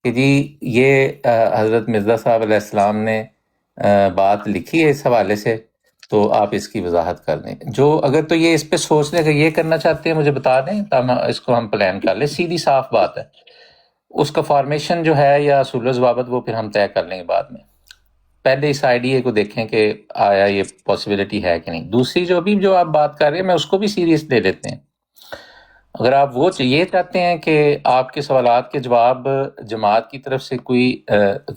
کہ جی یہ حضرت مرزا صاحب علیہ السلام نے بات لکھی ہے اس حوالے سے، تو آپ اس کی وضاحت کر دیں. جو اگر تو یہ اس پہ سوچ لیں کہ یہ کرنا چاہتے ہیں مجھے بتا دیں، تاکہ اس کو ہم پلان کر لیں. سیدھی صاف بات ہے. اس کا فارمیشن جو ہے یا اصول و ضوابط وہ پھر ہم طے کر لیں گے بعد میں. پہلے اس آئیڈیا کو دیکھیں کہ آیا یہ پاسبلٹی ہے کہ نہیں. دوسری جو آپ بات کر رہے ہیں میں اس کو بھی سیریس لے لیتے ہیں. اگر آپ وہ یہ چاہتے ہیں کہ آپ کے سوالات کے جواب جماعت کی طرف سے کوئی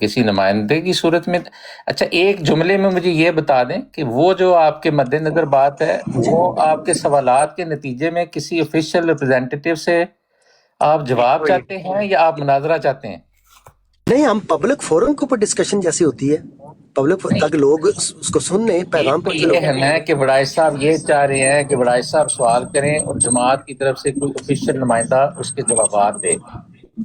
کسی نمائندے کی صورت میں، اچھا ایک جملے میں مجھے یہ بتا دیں کہ وہ جو آپ کے مد نظر بات ہے وہ آپ کے سوالات کے نتیجے میں کسی آفیشیل ریپرزینٹیٹیو سے آپ جواب چاہتے ہیں یا آپ مناظرہ چاہتے ہیں؟ نہیں، ہم پبلک فورم کے اوپر ڈسکشن جیسی ہوتی ہے، پبلک تاکہ لوگ اس کو سن لیں، پیغام پہنچے یہ ہے کہ وڑائچ صاحب یہ چاہ رہے ہیں کہ وڑائچ صاحب سوال کریں اور جماعت کی طرف سے کوئی آفیشیل نمائندہ اس کے جوابات دے.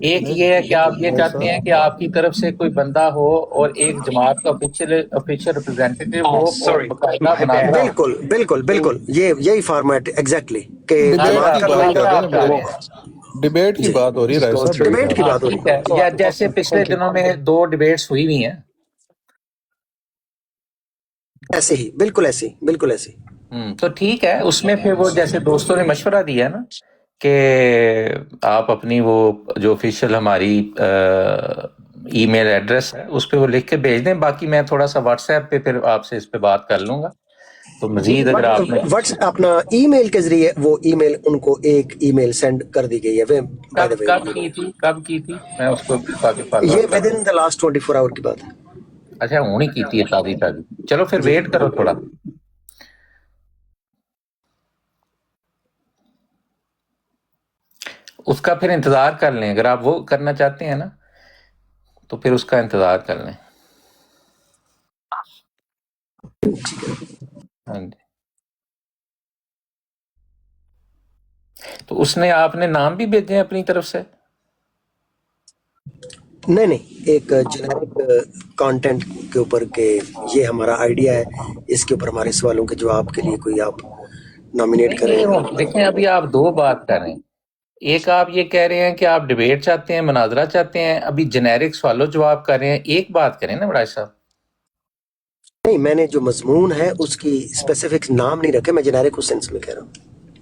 ایک یہ ہے کہ آپ یہ چاہتے ہیں کہ آپ کی طرف سے کوئی بندہ ہو اور ایک جماعت کا آفیشیل ریپرزینٹیٹیو ہو اور باقاعدہ مناظرہ ہو. بالکل بالکل بالکل یہی فارمیٹ ایگزیکٹلی کہ ڈبیٹ جماعت کا نمائندہ ڈبیٹ کی بات ہو رہی ہے رائے صاحب. ڈبیٹ کی بات ہو رہی ٹھیک ہے. یا جیسے پچھلے دنوں میں 2 ڈبیٹس ہوئی ہوئی ہیں ایسے ہی، بالکل ایسے ہی، بالکل ایسے ہی. تو ٹھیک ہے. اس میں پھر وہ جیسے دوستوں نے مشورہ دیا نا کہ آپ اپنی وہ جو آفیشیل ہماری ای میل ایڈریس ہے اس پہ وہ لکھ کے بھیج دیں. باقی میں تھوڑا سا واٹس ایپ پہ پھر آپ سے اس پہ بات کر لوں گا. تو مزید اگر آپ نے واٹس اپنا ای میل کے ذریعے وہ ای میل ان کو ایک ای میل سینڈ کر دی گئی ہے. کب کی تھی میں اس کو تاکہ یہ ود ان دا لاسٹ 24 آور کی بات ہے. اچھا ہونی کی تھی تازی. چلو پھر ویٹ کرو تھوڑا. اس کا پھر انتظار کر لیں. اگر آپ وہ کرنا چاہتے ہیں نا تو پھر اس کا انتظار کر لیں. ہاں جی. تو اس نے آپ نے نام بھی بھیجے ہیں اپنی طرف سے؟ نہیں، ایک جنرک کانٹینٹ کے اوپر کہ یہ ہمارا آئیڈیا ہے، اس کے اوپر ہمارے سوالوں کے جواب کے لیے کوئی آپ نامینیٹ کریں. دیکھیں ابھی آپ 2 بات کر رہے ہیں. ایک آپ یہ کہہ رہے ہیں کہ آپ ڈیبیٹ چاہتے ہیں، مناظرہ چاہتے ہیں. ابھی جنیرک سوال و جواب کر رہے ہیں. ایک بات کریں نا وڑائچ صاحب. نہیں، میں نے جو مضمون ہے اس کی اسپیسیفک نام نہیں رکھے، میں جنیرک اس سینس میں کہہ رہا ہوں.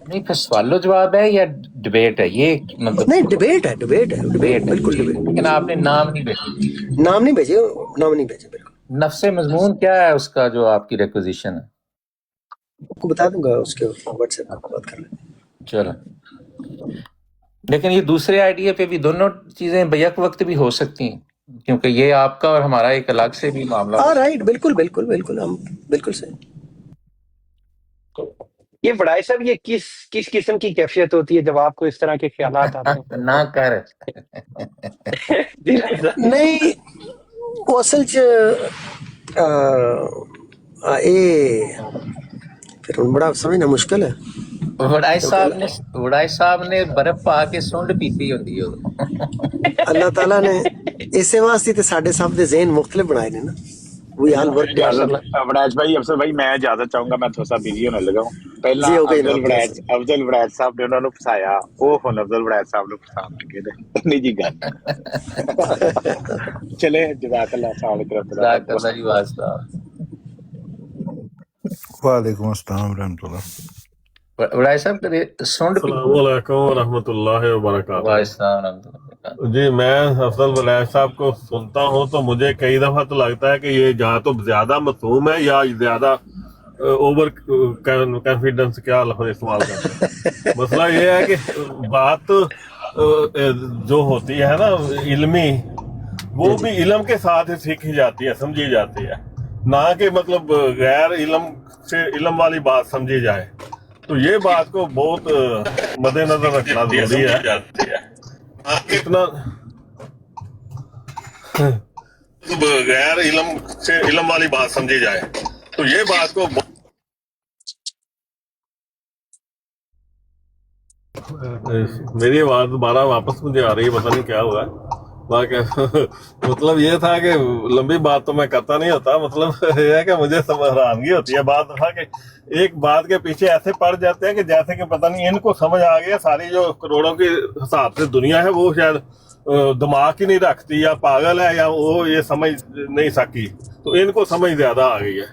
نہیں پھر سوال و جواب ہے یا ڈیبیٹ ہے؟ یہ مطلب نہیں، ڈیبیٹ ہے بالکل ڈیبیٹ. لیکن آپ نے نام نہیں بھیجے. نام نہیں بھیجے بالکل. نفس مضمون کیا ہے اس کا جو آپ کی ریکوزیشن ہے؟ آپ کو بتا دوں گا، اس کے واٹس ایپ پر بات کر لیتے ہیں. چلو. لیکن یہ دوسرے آئیڈیا پہ بھی دونوں چیزیں بیک وقت بھی ہو سکتی ہیں کیونکہ یہ آپ کا اور ہمارا ایک الگ سے بھی معاملہ ہاں رائٹ، بالکل ہم بالکل صحیح. یہ بڑائی صاحب یہ کس قسم کی کیفیت ہوتی ہے جب آپ کو اس طرح کے خیالات آتے ہیں؟ نہ کر نہیں، وہ اصل پھر بڑا سمجھنا مشکل ہے. وڑائی صاحب نے برف پا کے سونڈ پیتی ہوتی ہے. اللہ تعالیٰ نے اسے واسطے تے ساڈے سب دے ذہن مختلف بنائے نے نا. وی آل ورک وڑائچ بھائی، افضل بھائی میں اجازت چاہوں گا، میں تھوڑا سا بزی ہونے لگا ہوں. پہلا افضل وڑائچ صاحب نے انہوں نے پھسایا، وہ ہن افضل وڑائچ صاحب نے پھسان لگے نے نہیں جی گل. چلے جزاک اللہ. السلام علیکم. وعلیکم السلام ورحمۃ اللہ. وڑائچ صاحب السلام علیکم ورحمۃ اللہ وبرکاتہ. جی میں افضل وڑائچ صاحب کو سنتا ہوں تو مجھے کئی دفعہ تو لگتا ہے کہ یہ یا تو زیادہ مفہوم ہے یا زیادہ اوور کانفیڈنس کیا لفظ استعمال کرتے ہیں. مسئلہ یہ ہے کہ بات جو ہوتی ہے نا علمی، وہ بھی علم کے ساتھ ہی سیکھی جاتی ہے، سمجھی جاتی ہے، نہ کہ مطلب غیر علم سے علم والی بات سمجھی جائے. تو یہ بات کو بہت مد نظر رکھنا ضروری ہے. اتنا غیر علم سے علم والی بات سمجھی جائے تو یہ بات کو میری آواز دوبارہ واپس مجھے آ رہی ہے، پتہ نہیں کیا ہوا ہے. مطلب یہ تھا کہ لمبی بات تو میں کرتا نہیں ہوتا، مطلب یہ ہے کہ مجھے حیرانگی ہوتی ہے بعض دفعہ کہ ایک بات کے پیچھے ایسے پڑ جاتے ہیں کہ جیسے کہ پتہ نہیں ان کو سمجھ آ گیا ساری جو کروڑوں کے حساب سے دنیا ہے وہ شاید दिमाग ही नहीं रखती या पागल है या वो ये समझ नहीं सकी, तो इनको समझ ज्यादा आ गई है।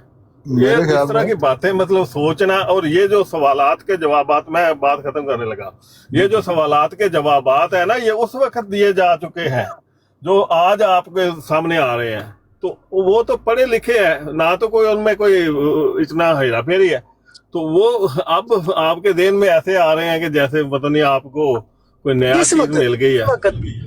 ये मेरे इस ख्याल तरह में की बातें मतलब सोचना, और ये जो सवालात के जवाबात, मैं बात खत्म करने लगा, ये जो सवालात के जवाबात है ना, ये उस वक्त दिए जा चुके हैं जो आज आपके सामने आ रहे हैं। तो वो तो पढ़े लिखे हैं ना, तो कोई उनमें कोई इतना हेरा फेरी है, तो वो अब आपके देन में ऐसे आ रहे हैं कि जैसे पता नहीं आपको कोई नया किस चीज वक्त मिल गई है।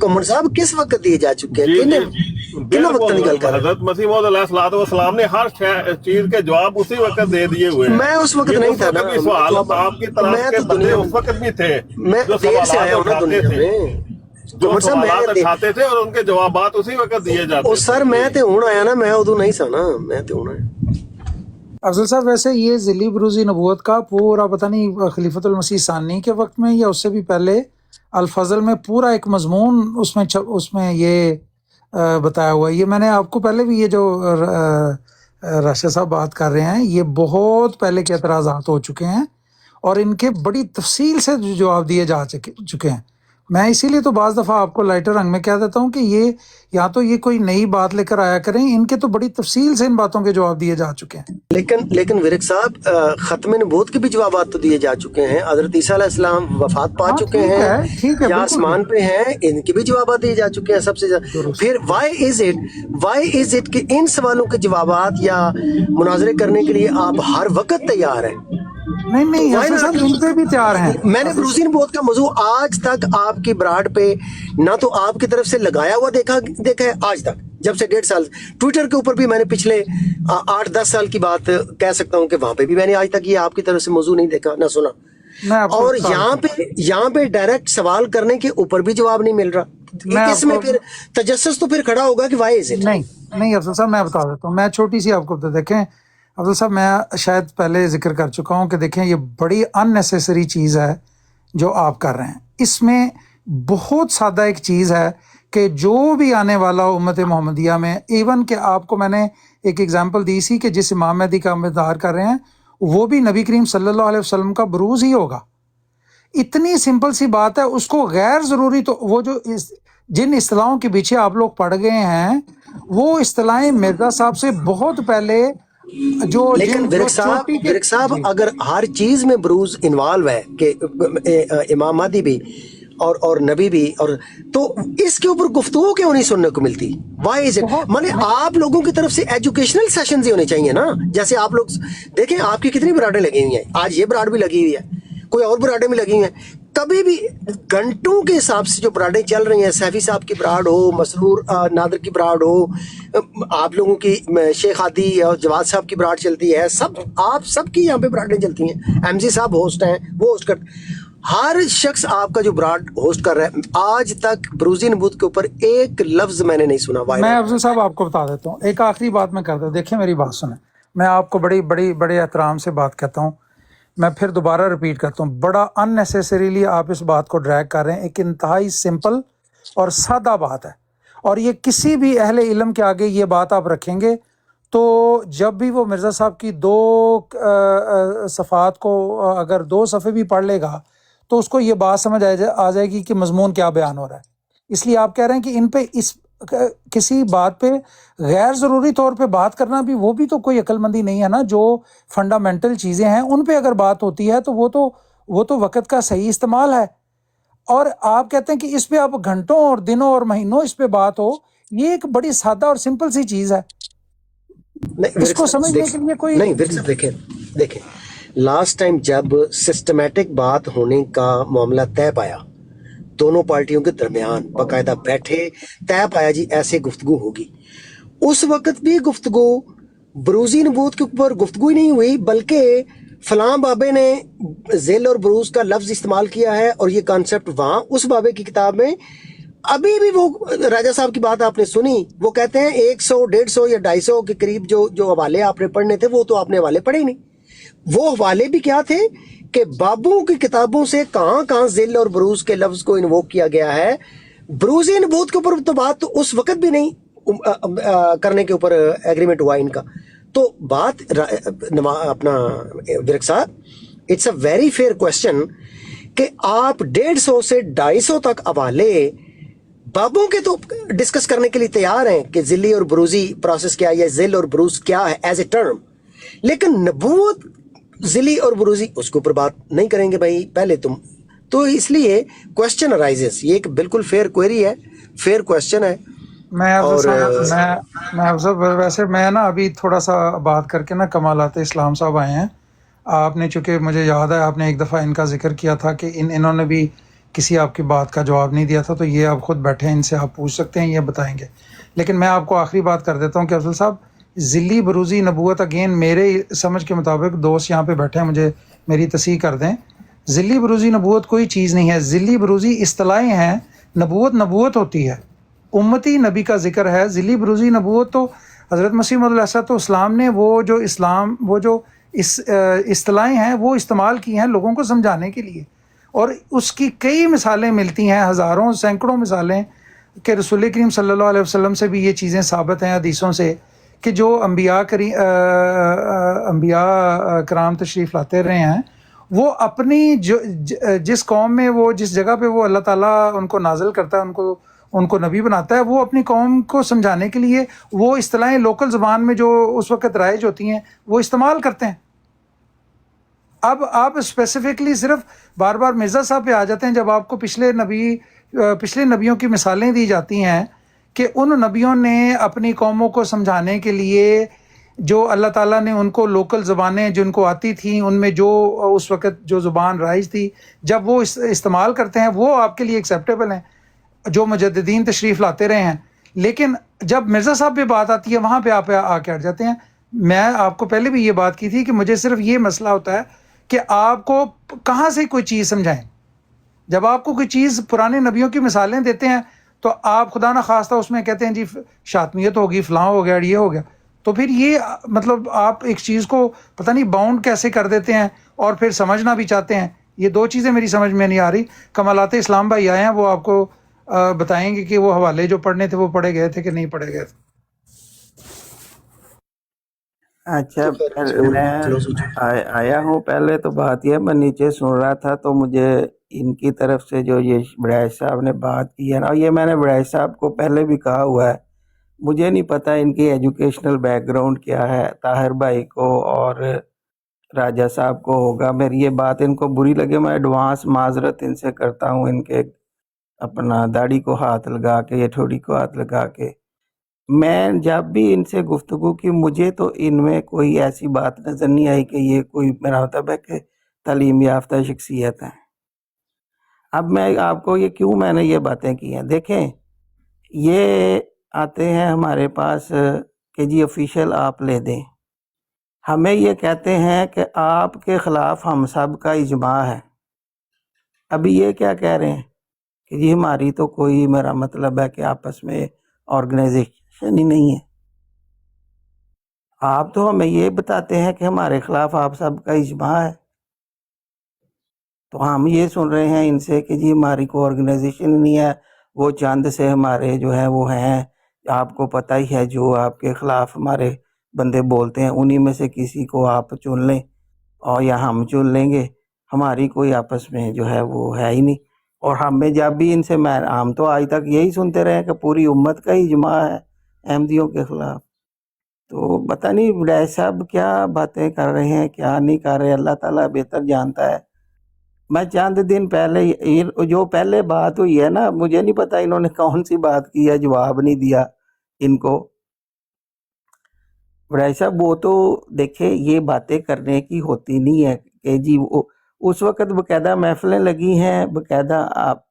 कमर साहब किस वक्त दिए जा चुके हैं? जी किन्ने जी किन्ने वक्त निकल बिल्कुल, कर? हजरत मसीह मौद अलैहिस्सलाम ने हर चीज के जवाब उसी वक्त दे दिए हुए हैं। मैं उस वक्त ये नहीं उस था वक्त ना, भी सवाल तो आपकी तरफ मैं के तो बंदे दुनिया उस वक्त भी थे मैं जो देर से आया हूँ ना सवाल दुनिया उठाते थे, में। जो कमर साहब सवाल मैं उठाते थे और उनके जवाबात उसी वक्त दिए जाते ओ सर थे। मैं ते हुण आया ना, मैं उदू नहीं सा ना, मैं ते हुण आया। अफजल साहब, वैसे ये ज़िली बरूज़ी नबूवत का पूरा पता नहीं खलीफतुल मसीह सानी के वक्त में या उससे भी पहले अल फज़ल में पूरा एक मजमून उसमें ये बताया हुआ है। ये मैंने आपको पहले भी, ये जो राशिद साहब बात कर रहे हैं, ये बहुत पहले के एतराज़ात हो चुके हैं और इनके बड़ी तफसील से जवाब दिए जा चुके हैं। मैं इसीलिए तो बाज़ दफ़ा आपको लाइटर रंग में कह देता हूँ कि ये या तो ये कोई नई बात लेकर आया करें, इनके तो बड़ी तफसील से इन बातों के जवाब दिए जा चुके हैं। लेकिन विरक साहब, खत्म नबूवत के भी जवाब तो दिए जा चुके हैं। हजरत ईसा अलैहिस्सलाम वफात पा हाँ, चुके ठीक हैं, है, ठीक है, या बिल्कुल आसमान पे हैं, इनके भी जवाब दिए जा चुके हैं सबसे ज्यादा। फिर व्हाई इज इट कि इन सवालों के जवाब या मुनाजरे करने के लिए आप हर वक्त तैयार हैं? नहीं, Why अफजल साहब not? इन पे भी तैयार हैं। मैंने बरूज़ी नबूवत का मौजू आज तक आपकी ब्राड पे ना तो आपकी तरफ से लगाया हुआ देखा है आज तक, जब से 1.5 साल। ट्विटर के ऊपर भी मैंने पिछले 8-10 साल की बात कह सकता हूँ कि वहां पे भी मैंने आज तक ये आपकी तरफ से मौजू नहीं देखा ना सुना। मैं आपको और बता यहाँ पे डायरेक्ट सवाल करने के ऊपर भी जवाब नहीं मिल रहा। इसमें फिर तजस्सुस तो फिर खड़ा होगा कि वाई इज इट। नहीं अफजल साहब, मैं बता देता हूँ। मैं छोटी सी आपको बता, देखें अफजल साहब, मैं शायद पहले जिक्र कर चुका हूँ कि देखें ये बड़ी अननेसेसरी चीज़ है जो आप कर रहे हैं। इसमें बहुत सादा एक चीज़ है कि जो भी आने वाला उम्मत मोहम्मदिया में, इवन कि आपको मैंने एक एग्जांपल दी सी कि जिस इमाम महदी का हम इंतज़ार कर रहे हैं वो भी नबी करीम सल्लल्लाहु अलैहि वसल्लम का बरूज़ ही होगा। इतनी सिंपल सी बात है। उसको गैर ज़रूरी, तो वो जो जिन इस्तिलाहों के पीछे आप लोग पड़ गए हैं, वो इस्तिलाहें मिर्ज़ा साहब से बहुत पहले जो लेकिन विरक साहब अगर हर चीज में बरूज इन्वॉल्व है कि इमाम महदी भी और नबी भी, और तो इसके ऊपर गुफ्तगू क्यों नहीं सुनने को मिलती? Why is it? माने आप लोगों की तरफ से एजुकेशनल सेशंस ही होने चाहिए ना। जैसे आप लोग देखें, आपकी कितनी ब्राडें लगी हुई हैं, आज ये ब्राड भी लगी हुई है, कोई और ब्राडें भी लगी हुई हैं। कभी भी घंटों के हिसाब से जो ब्राडें चल रही हैं, सैफी साहब की ब्राड हो, मसरूर नादर की ब्राड हो, आप लोगों की शेख हादी और जवाद साहब की ब्राड चलती है, सब आप सबकी यहाँ पे ब्राडें चलती हैं। एमजी साहब होस्ट हैं, वो होस्ट कर, हर शख्स आपका जो ब्राड होस्ट कर रहा है। आज तक बरूज़ी नबूवत के ऊपर एक लफ्ज मैंने नहीं सुना। मैं अफजल साहब आपको बता देता हूँ, एक आखिरी बात मैं करता हूँ। देखिए मेरी बात सुने, मैं आपको बड़े एहतराम से बात कहता हूँ। मैं फिर दोबारा रिपीट करता हूँ, बड़ा अननेसेसरीली आप इस बात को ड्रैग कर रहे हैं। एक इंतहाई सिंपल और सादा बात है, और ये किसी भी अहले इल्म के आगे ये बात आप रखेंगे तो जब भी वो मिर्ज़ा साहब की 2 सफ़ात को अगर 2 सफ़े भी पढ़ लेगा तो उसको ये बात समझ आ जाएगी कि मजमून क्या बयान हो रहा है। इसलिए आप कह रहे हैं कि इन पे किसी बात पे गैर ज़रूरी तौर पे बात करना भी, वो भी तो कोई अक्लमंदी नहीं है ना। जो फंडामेंटल चीज़ें हैं उन पे अगर बात होती है तो वो तो वक़्त का सही इस्तेमाल है। और आप कहते हैं कि इस पे आप घंटों और दिनों और महीनों इस पे बात हो, ये एक बड़ी सादा और सिंपल सी चीज़ है। इसको समझने के लिए कोई नहीं। देखें लास्ट टाइम जब सिस्टमैटिक बात होने का मामला तय पाया, दोनों पार्टियों के दरमियान बाकायदा बैठे, तय पाया जी ऐसे गुफ्तगू होगी, उस वक्त भी गुफ्तगू बरूज़ी नबूवत के ऊपर गुफ्तगू ही नहीं हुई, बल्कि फलां बाबे ने ज़िल और बरूज का लफ्ज इस्तेमाल किया है। और ये कॉन्सेप्ट वहाँ उस बाबे की किताब में अभी भी, वो राजा साहब की बात आपने सुनी, वो कहते हैं 100, 150 या 250 के करीब जो हवाले आपने पढ़ने थे, वो तो आपने हवाले पढ़े ही नहीं। वो हवाले भी क्या थे कि बाबू की किताबों से कहाँ ज़िल और बरूज के लफ्ज को इन्वोक किया गया है। बरूज़ी नबूवत के ऊपर तो बात तो उस वक्त भी नहीं करने के ऊपर एग्रीमेंट हुआ इनका। तो बात अपना विरक साहब, it's a very fair question कि आप 150 से 250 तक हवाले बाबों के तो डिस्कस करने के लिए तैयार हैं कि जिली और बरूजी प्रोसेस क्या है या जिल और बरूज क्या है एज ए टर्म, लेकिन नबूवत जिली और बरूजी उसके ऊपर बात नहीं करेंगे भाई, पहले तुम। तो इसलिए क्वेश्चन अराइजेस, ये एक बिल्कुल फेयर क्वेरी है, फेयर क्वेश्चन है। मैं और मैं अफजल, वैसे मैं ना अभी थोड़ा सा बात करके ना कमालात इस्लाम साहब आए हैं। आपने, चूँकि मुझे याद है आपने एक दफ़ा इनका जिक्र किया था कि इन्होंने भी किसी आपकी बात का जवाब नहीं दिया था, तो ये आप ख़ुद बैठे हैं, इनसे आप पूछ सकते हैं, ये बताएंगे। लेकिन मैं आपको आखिरी बात कर देता हूँ कि अफजल साहब, ज़िली बरूज़ी नबूवत, अगेन मेरे समझ के मुताबिक, दोस्त यहाँ पे बैठे हैं, मुझे मेरी तस्दीक कर दें, ज़िली बरूज़ी नबूवत कोई चीज़ नहीं है। ज़िली बरूज़ी इस्तिलाहें हैं, नबूवत नबूवत होती है, उम्मती नबी का जिक्र है। ज़िली बरूज़ी नबूवत तो हज़रत मसीह मौऊद अलैहिस्सलातु वस्सलाम ने वो जो इस्तिलाहें हैं वो इस्तेमाल की हैं लोगों को समझाने के लिए, और उसकी कई मिसालें मिलती हैं, हज़ारों सैकड़ों मिसालें कि रसूल करीम सल्लल्लाहु अलैहि वसल्लम से भी ये चीज़ें साबित हैं हदीसों से कि जो अंबिया कराम तशरीफ़ लाते रहे हैं, वो अपनी जिस कौम में, वो जिस जगह पे वो अल्लाह ताला उनको नाज़िल करता है, उनको नबी बनाता है, वो अपनी कौम को समझाने के लिए वो इस्तिलाहें लोकल ज़ुबान में जो उस वक़्त राइज होती हैं वो इस्तेमाल करते हैं। अब आप स्पेसिफिकली सिर्फ बार बार मिर्ज़ा साहब पे आ जाते हैं, जब आपको पिछले नबियों की मिसालें दी जाती हैं कि उन नबियों ने अपनी कौमों को समझाने के लिए जो अल्लाह ताला ने उनको लोकल ज़बानें जिनको आती थी, उनमें जो उस वक़्त जो ज़ुबान राइज थी, जब वो इस्तेमाल करते हैं वो आपके लिए एक्सेप्टेबल हैं, जो मुजद्दिदीन तशरीफ़ लाते रहे हैं। लेकिन जब मिर्ज़ा साहब पे बात आती है, वहाँ पे आप आके अट जाते हैं। मैं आपको पहले भी ये बात की थी कि मुझे सिर्फ ये मसला होता है कि आपको कहाँ से कोई चीज़ समझाएं। जब आपको कोई चीज़ पुराने नबियों की मिसालें देते हैं तो आप खुदा ना खास्ता उसमें कहते हैं जी शातमियत होगी, फ़लाँ हो गया, ये हो गया, तो फिर ये मतलब आप एक चीज़ को पता नहीं बाउंड कैसे कर देते हैं और फिर समझना भी चाहते हैं। ये दो चीज़ें मेरी समझ में नहीं आ रही। कमालात इस्लाम भाई आए हैं, वो आपको बताएंगे कि वो हवाले जो पढ़ने थे वो पढ़े गए थे कि नहीं पढ़े गए थे। अच्छा, मैं आया हूँ। पहले तो बात यह, मैं नीचे सुन रहा था तो मुझे इनकी तरफ से जो ये बड़ैच साहब ने बात की है ना, ये मैंने बड़ैच साहब को पहले भी कहा हुआ है, मुझे नहीं पता इनकी एजुकेशनल बैकग्राउंड क्या है। ताहिर भाई को और राजा साहब को होगा, मेरी ये बात इनको बुरी लगे, मैं एडवांस माजरत इनसे करता हूँ, इनके अपना दाढ़ी को हाथ लगा के या ठोड़ी को हाथ लगा के। मैं जब भी इनसे गुफ्तगू की, मुझे तो इनमें कोई ऐसी बात नज़र नहीं आई कि ये कोई, मेरा मतलब है कि तालीम याफ्ता शख्सियत है। अब मैं आपको ये क्यों मैंने ये बातें की हैं, देखें, ये आते हैं हमारे पास कि जी ऑफिशियल आप ले दें, हमें ये कहते हैं कि आपके ख़िलाफ़ हम सब का इजमा है। अभी ये क्या कह रहे हैं कि जी हमारी तो कोई, मेरा मतलब है कि आपस में ऑर्गेनाइजेशन ही नहीं है। आप तो हमें ये बताते हैं कि हमारे ख़िलाफ़ आप सब का इजमा है, तो हम ये सुन रहे हैं इनसे कि जी हमारी कोई ऑर्गेनाइजेशन नहीं है, वो चंद से हमारे जो है वो हैं, आपको पता ही है, जो आपके ख़िलाफ़ हमारे बंदे बोलते हैं उन्हीं में से किसी को आप चुन लें और या हम चुन लेंगे, हमारी कोई आपस में जो है वो है ही नहीं। और हमें जब भी इनसे, हम तो आज तक यही सुनते रहे कि पूरी उम्मत का ही इजमा है अहमदियों के ख़िलाफ़। तो पता नहीं बड़ैच साहब क्या बातें कर रहे हैं, क्या नहीं कर रहे, अल्लाह ताला बेहतर जानता है। मैं चंद दिन पहले जो पहले बात हुई है ना, मुझे नहीं पता इन्होंने कौन सी बात की है, जवाब नहीं दिया इनको। बड़ैच साहब, वो तो देखे, ये बातें करने की होती नहीं है कि जी वो उस वक़्त बकायदा महफ़िलें लगी हैं, बकायदा आप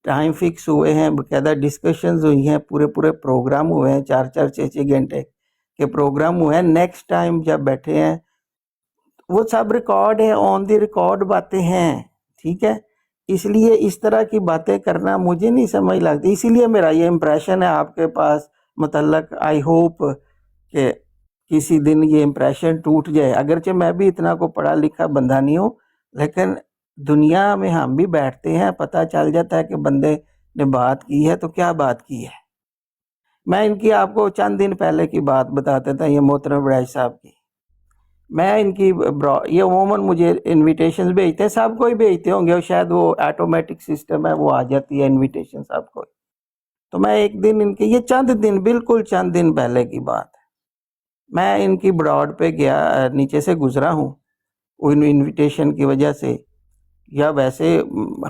टाइम फिक्स हुए हैं, बकायदा डिस्कशंस हुई हैं, पूरे प्रोग्राम हुए हैं, 4-4 6-6 घंटे के प्रोग्राम हुए हैं। नेक्स्ट टाइम जब बैठे हैं वो सब रिकॉर्ड है, ऑन द रिकॉर्ड बातें हैं, ठीक है। इसलिए इस तरह की बातें करना मुझे नहीं समझ लगती। इसीलिए मेरा ये इम्प्रेशन है आपके पास मतलब, आई होप कि किसी दिन ये इम्प्रेशन टूट जाए। अगरचे मैं भी इतना को पढ़ा लिखा बंदा नहीं हूँ, लेकिन दुनिया में हम भी बैठते हैं, पता चल जाता है कि बंदे ने बात की है तो क्या बात की है। मैं इनकी आपको चंद दिन पहले की बात बताता था, ये मोहतरम बड़ैच साहब की। मैं इनकी ये अमूमन मुझे इनविटेशंस भेजते हैं, सबको ही भेजते होंगे, और शायद वो ऑटोमेटिक सिस्टम है, वो आ जाती है इनविटेशन सबको। تو میں ایک دن ان کے، یہ چند دن، بالکل چند دن پہلے کی بات ہے، میں ان کی براڈ پہ گیا، نیچے سے گزرا ہوں انویٹیشن کی وجہ سے، یا ویسے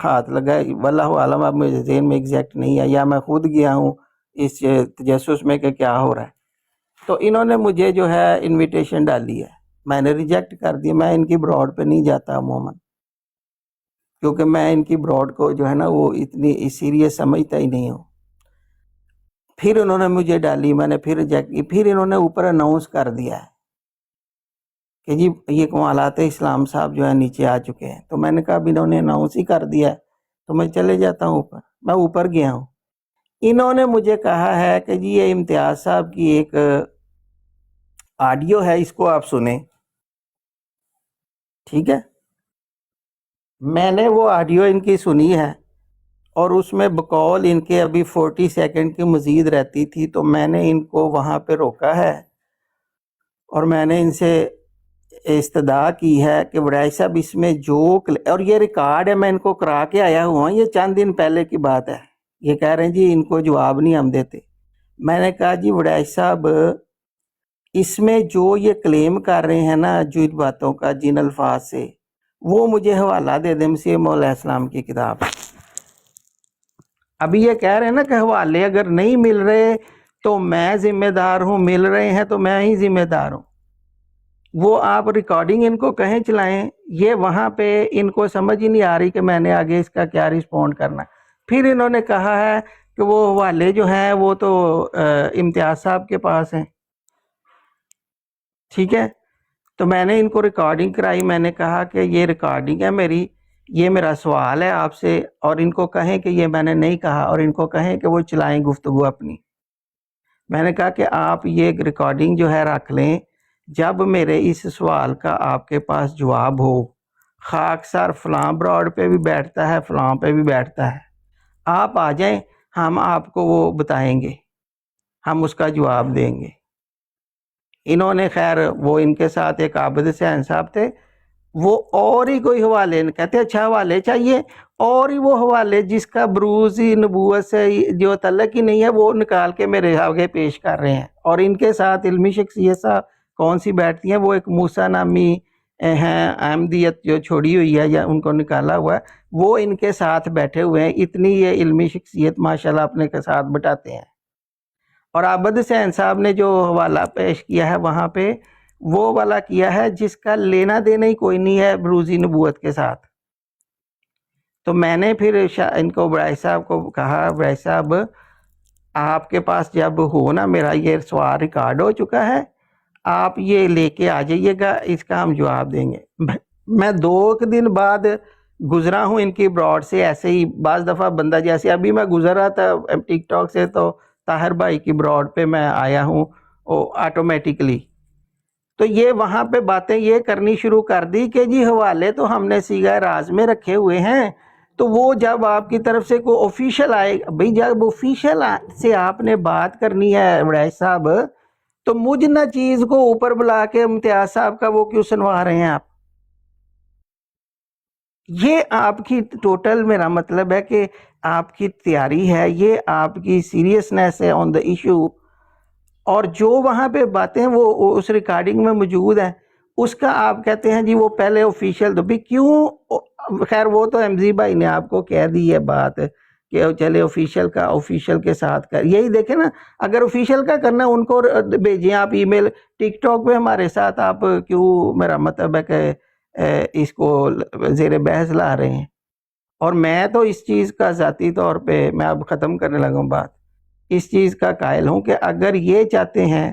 ہاتھ لگا، واللہ عالم، اب مجھے ذہن میں ایگزیکٹ نہیں ہے، یا میں خود گیا ہوں اس تجسس میں کہ کیا ہو رہا ہے، تو انہوں نے مجھے جو ہے انویٹیشن ڈالی ہے، میں نے ریجیکٹ کر دیا، میں ان کی براڈ پہ نہیں جاتا عموماً، کیونکہ میں ان کی براڈ کو جو ہے نا وہ اتنی سیریس سمجھتا ہی نہیں ہوں۔ پھر انہوں نے مجھے ڈالی، میں نے پھر ریجیکٹ کی، پھر انہوں نے اوپر اناؤنس کر دیا ہے کہ جی یہ کمالات اسلام صاحب جو ہے نیچے آ چکے ہیں، تو میں نے کہا اب انہوں نے اناؤنس ہی کر دیا ہے تو میں چلے جاتا ہوں اوپر، میں اوپر گیا ہوں۔ انہوں نے مجھے کہا ہے کہ جی یہ امتیاز صاحب کی ایک آڈیو ہے، اس کو آپ سنیں، ٹھیک ہے؟ میں نے وہ آڈیو ان کی سنی ہے، اور اس میں بقول ان کے ابھی 40 سیکنڈ کی مزید رہتی تھی، تو میں نے ان کو وہاں پہ روکا ہے، اور میں نے ان سے استدعا کی ہے کہ وڈائی صاحب اس میں جو اور یہ ریکارڈ ہے، میں ان کو کرا کے آیا ہوا ہوں، یہ چند دن پہلے کی بات ہے، یہ کہہ رہے ہیں جی ان کو جواب نہیں ہم دیتے۔ میں نے کہا جی وڈائی صاحب اس میں جو یہ کلیم کر رہے ہیں نا جو ان باتوں کا جن الفاظ سے، وہ مجھے حوالہ دے دیں مسیح موعود علیہ السلام کی کتاب۔ ابھی یہ کہہ رہے ہیں نا کہ حوالے اگر نہیں مل رہے تو میں ذمہ دار ہوں، مل رہے ہیں تو میں ہی ذمہ دار ہوں۔ وہ آپ ریکارڈنگ ان کو کہیں چلائیں، یہ وہاں پہ ان کو سمجھ ہی نہیں آ رہی کہ میں نے آگے اس کا کیا رسپونڈ کرنا۔ پھر انہوں نے کہا ہے کہ وہ حوالے جو ہیں وہ تو امتیاز صاحب کے پاس ہیں، ٹھیک ہے؟ تو میں نے ان کو ریکارڈنگ کرائی، میں نے کہا کہ یہ ریکارڈنگ ہے میری، یہ میرا سوال ہے آپ سے، اور ان کو کہیں کہ یہ میں نے نہیں کہا، اور ان کو کہیں کہ وہ چلائیں گفتگو اپنی۔ میں نے کہا کہ آپ یہ ریکارڈنگ جو ہے رکھ لیں، جب میرے اس سوال کا آپ کے پاس جواب ہو، خاک سر فلاں براڈ پہ بھی بیٹھتا ہے، فلاں پہ بھی بیٹھتا ہے، آپ آ جائیں، ہم آپ کو وہ بتائیں گے، ہم اس کا جواب دیں گے۔ انہوں نے خیر وہ ان کے ساتھ ایک عابد حسین صاحب تھے، وہ اور ہی کوئی حوالے کہتے اچھا حوالے چاہیے، اور ہی وہ حوالے جس کا بروز ہی نبوت سے جو تعلق ہی نہیں ہے وہ نکال کے میرے آگے پیش کر رہے ہیں، اور ان کے ساتھ علمی شخصیت صاحب کون سی بیٹھتی ہیں، وہ ایک موسیٰ نامی ہیں احمدیت جو چھوڑی ہوئی ہے یا ان کو نکالا ہوا ہے، وہ ان کے ساتھ بیٹھے ہوئے ہیں، اتنی یہ علمی شخصیت ماشاءاللہ اپنے کے ساتھ بٹاتے ہیں۔ اور عابد حسین صاحب نے جو حوالہ پیش کیا ہے وہاں پہ، وہ والا کیا ہے جس کا لینا دینا ہی کوئی نہیں ہے بروزی نبوت کے ساتھ۔ تو میں نے پھر ان کو وڈائی صاحب کو کہا وڈائی صاحب آپ کے پاس جب ہو نا، میرا یہ سوال ریکارڈ ہو چکا ہے، آپ یہ لے کے آ جائیے گا، اس کا ہم جواب دیں گے۔ میں 2 دن بعد گزرا ہوں ان کی براڈ سے، ایسے ہی بعض دفعہ بندہ جیسے ابھی میں گزر رہا تھا ٹک ٹاک سے تو طاہر بھائی کی براڈ پہ میں آیا ہوں آٹومیٹکلی، تو یہ وہاں پہ باتیں یہ کرنی شروع کر دی کہ جی حوالے تو ہم نے صیغہ راز میں رکھے ہوئے ہیں، تو وہ جب آپ کی طرف سے کوئی آفیشیل آئے، بھئی جب آفیشیل سے آپ نے بات کرنی ہے وڈائی صاحب، تو مجھ نہ چیز کو اوپر بلا کے امتیاز صاحب کا وہ کیوں سنوا رہے ہیں آپ؟ یہ آپ کی ٹوٹل، میرا مطلب ہے کہ آپ کی تیاری ہے، یہ آپ کی سیریسنیس ہے آن دا ایشو، اور جو وہاں پہ باتیں وہ اس ریکارڈنگ میں موجود ہیں، اس کا آپ کہتے ہیں جی وہ پہلے آفیشیل، تو بھی کیوں؟ خیر وہ تو احمدی بھائی نے آپ کو کہہ دی ہے بات کہ چلے آفیشیل کا آفیشیل کے ساتھ کر، یہی دیکھیں نا، اگر آفیشیل کا کرنا ان کو بھیجیں آپ ای میل، ٹک ٹاک پہ ہمارے ساتھ آپ کیوں، میرا مطلب ہے کہ اس کو زیر بحث لا رہے ہیں۔ اور میں تو اس چیز کا ذاتی طور پہ، میں اب ختم کرنے لگا ہوں بات، اس چیز کا قائل ہوں کہ اگر یہ چاہتے ہیں